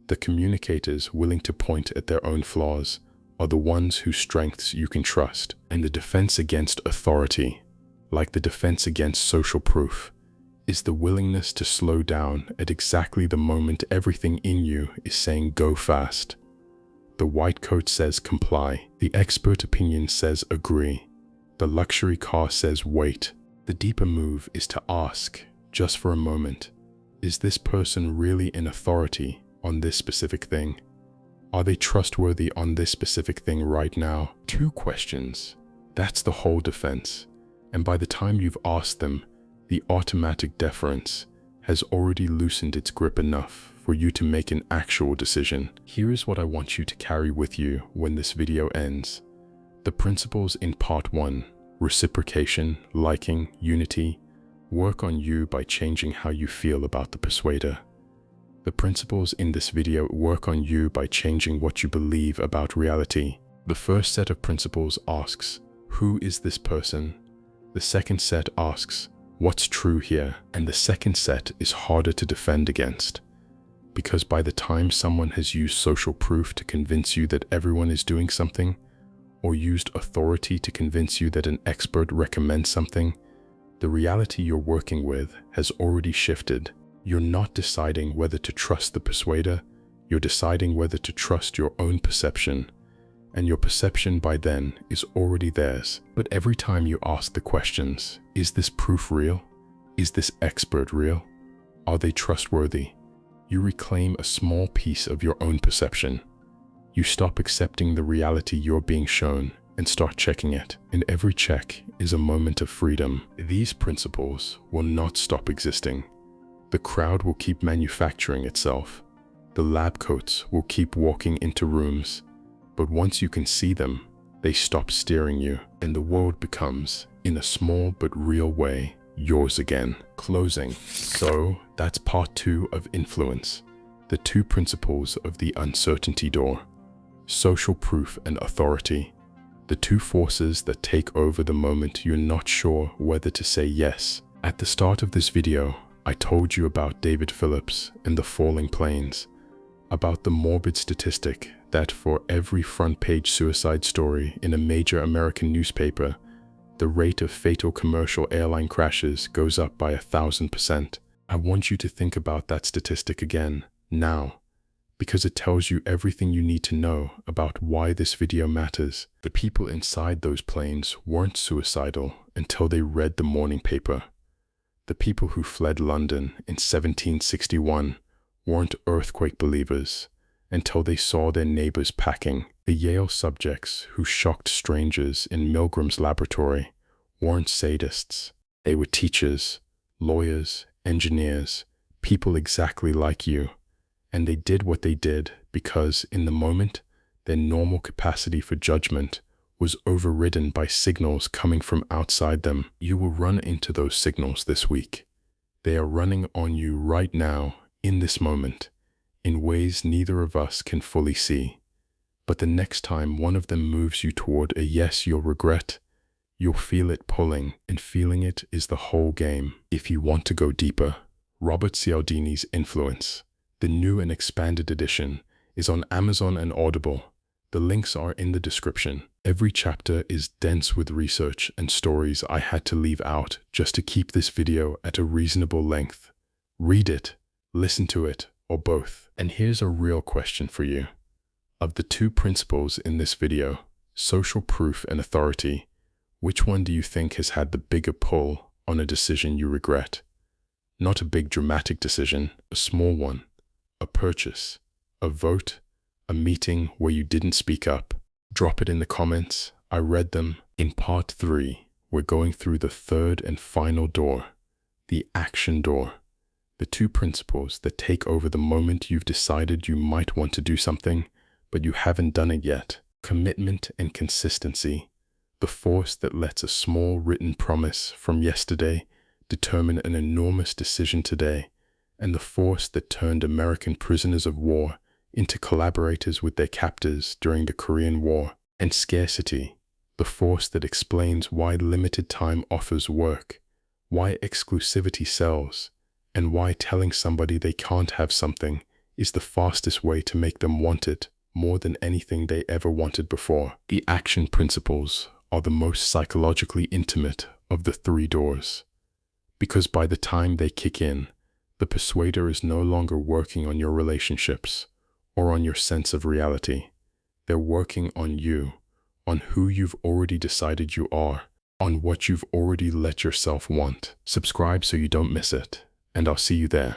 The communicators willing to point at their own flaws are the ones whose strengths you can trust. And the defense against authority, like the defense against social proof, is the willingness to slow down at exactly the moment everything in you is saying go fast. The white coat says comply. The expert opinion says agree. The luxury car says wait. The deeper move is to ask, just for a moment, is this person really in authority on this specific thing? Are they trustworthy on this specific thing right now? 2 questions. That's the whole defense. And by the time you've asked them, the automatic deference has already loosened its grip enough for you to make an actual decision. Here is what I want you to carry with you when this video ends. The principles in part 1, reciprocation, liking, unity, work on you by changing how you feel about the persuader. The principles in this video work on you by changing what you believe about reality. The first set of principles asks, who is this person? The second set asks, what's true here? And the second set is harder to defend against. Because by the time someone has used social proof to convince you that everyone is doing something, or used authority to convince you that an expert recommends something, the reality you're working with has already shifted. You're not deciding whether to trust the persuader, you're deciding whether to trust your own perception. And your perception by then is already theirs. But every time you ask the questions, is this proof real? Is this expert real? Are they trustworthy? You reclaim a small piece of your own perception. You stop accepting the reality you're being shown and start checking it. And every check is a moment of freedom. These principles will not stop existing. The crowd will keep manufacturing itself. The lab coats will keep walking into rooms. But once you can see them, they stop steering you, and the world becomes, in a small but real way, yours again. Closing. So that's part 2 of Influence, the 2 principles of the uncertainty door. Social proof and authority, the 2 forces that take over the moment you're not sure whether to say yes. At the start of this video, I told you about David Phillips and the falling planes, about the morbid statistic that for every front-page suicide story in a major American newspaper, the rate of fatal commercial airline crashes goes up by 1,000%. I want you to think about that statistic again, now, because it tells you everything you need to know about why this video matters. The people inside those planes weren't suicidal until they read the morning paper. The people who fled London in 1761 weren't earthquake believers until they saw their neighbors packing. The Yale subjects who shocked strangers in Milgram's laboratory weren't sadists. They were teachers, lawyers, engineers, people exactly like you. And they did what they did because, in the moment, their normal capacity for judgment was overridden by signals coming from outside them. You will run into those signals this week. They are running on you right now, in this moment, in ways neither of us can fully see. But the next time one of them moves you toward a yes you'll regret, you'll feel it pulling, and feeling it is the whole game. If you want to go deeper, Robert Cialdini's Influence, the new and expanded edition, is on Amazon and Audible. The links are in the description. Every chapter is dense with research and stories I had to leave out just to keep this video at a reasonable length. Read it, listen to it, or both. And here's a real question for you. Of the 2 principles in this video, social proof and authority, which one do you think has had the bigger pull on a decision you regret? Not a big dramatic decision, a small one. A purchase, a vote, a meeting where you didn't speak up. Drop it in the comments. I read them. In part 3, we're going through the 3rd and final door, the action door. The 2 principles that take over the moment you've decided you might want to do something, but you haven't done it yet. Commitment and consistency, the force that lets a small written promise from yesterday determine an enormous decision today, and the force that turned American prisoners of war into collaborators with their captors during the Korean War. And scarcity, the force that explains why limited time offers work, why exclusivity sells, and why telling somebody they can't have something is the fastest way to make them want it more than anything they ever wanted before. The action principles are the most psychologically intimate of the 3 doors, because by the time they kick in, the persuader is no longer working on your relationships or on your sense of reality. They're working on you, on who you've already decided you are, on what you've already let yourself want. Subscribe so you don't miss it, and I'll see you there.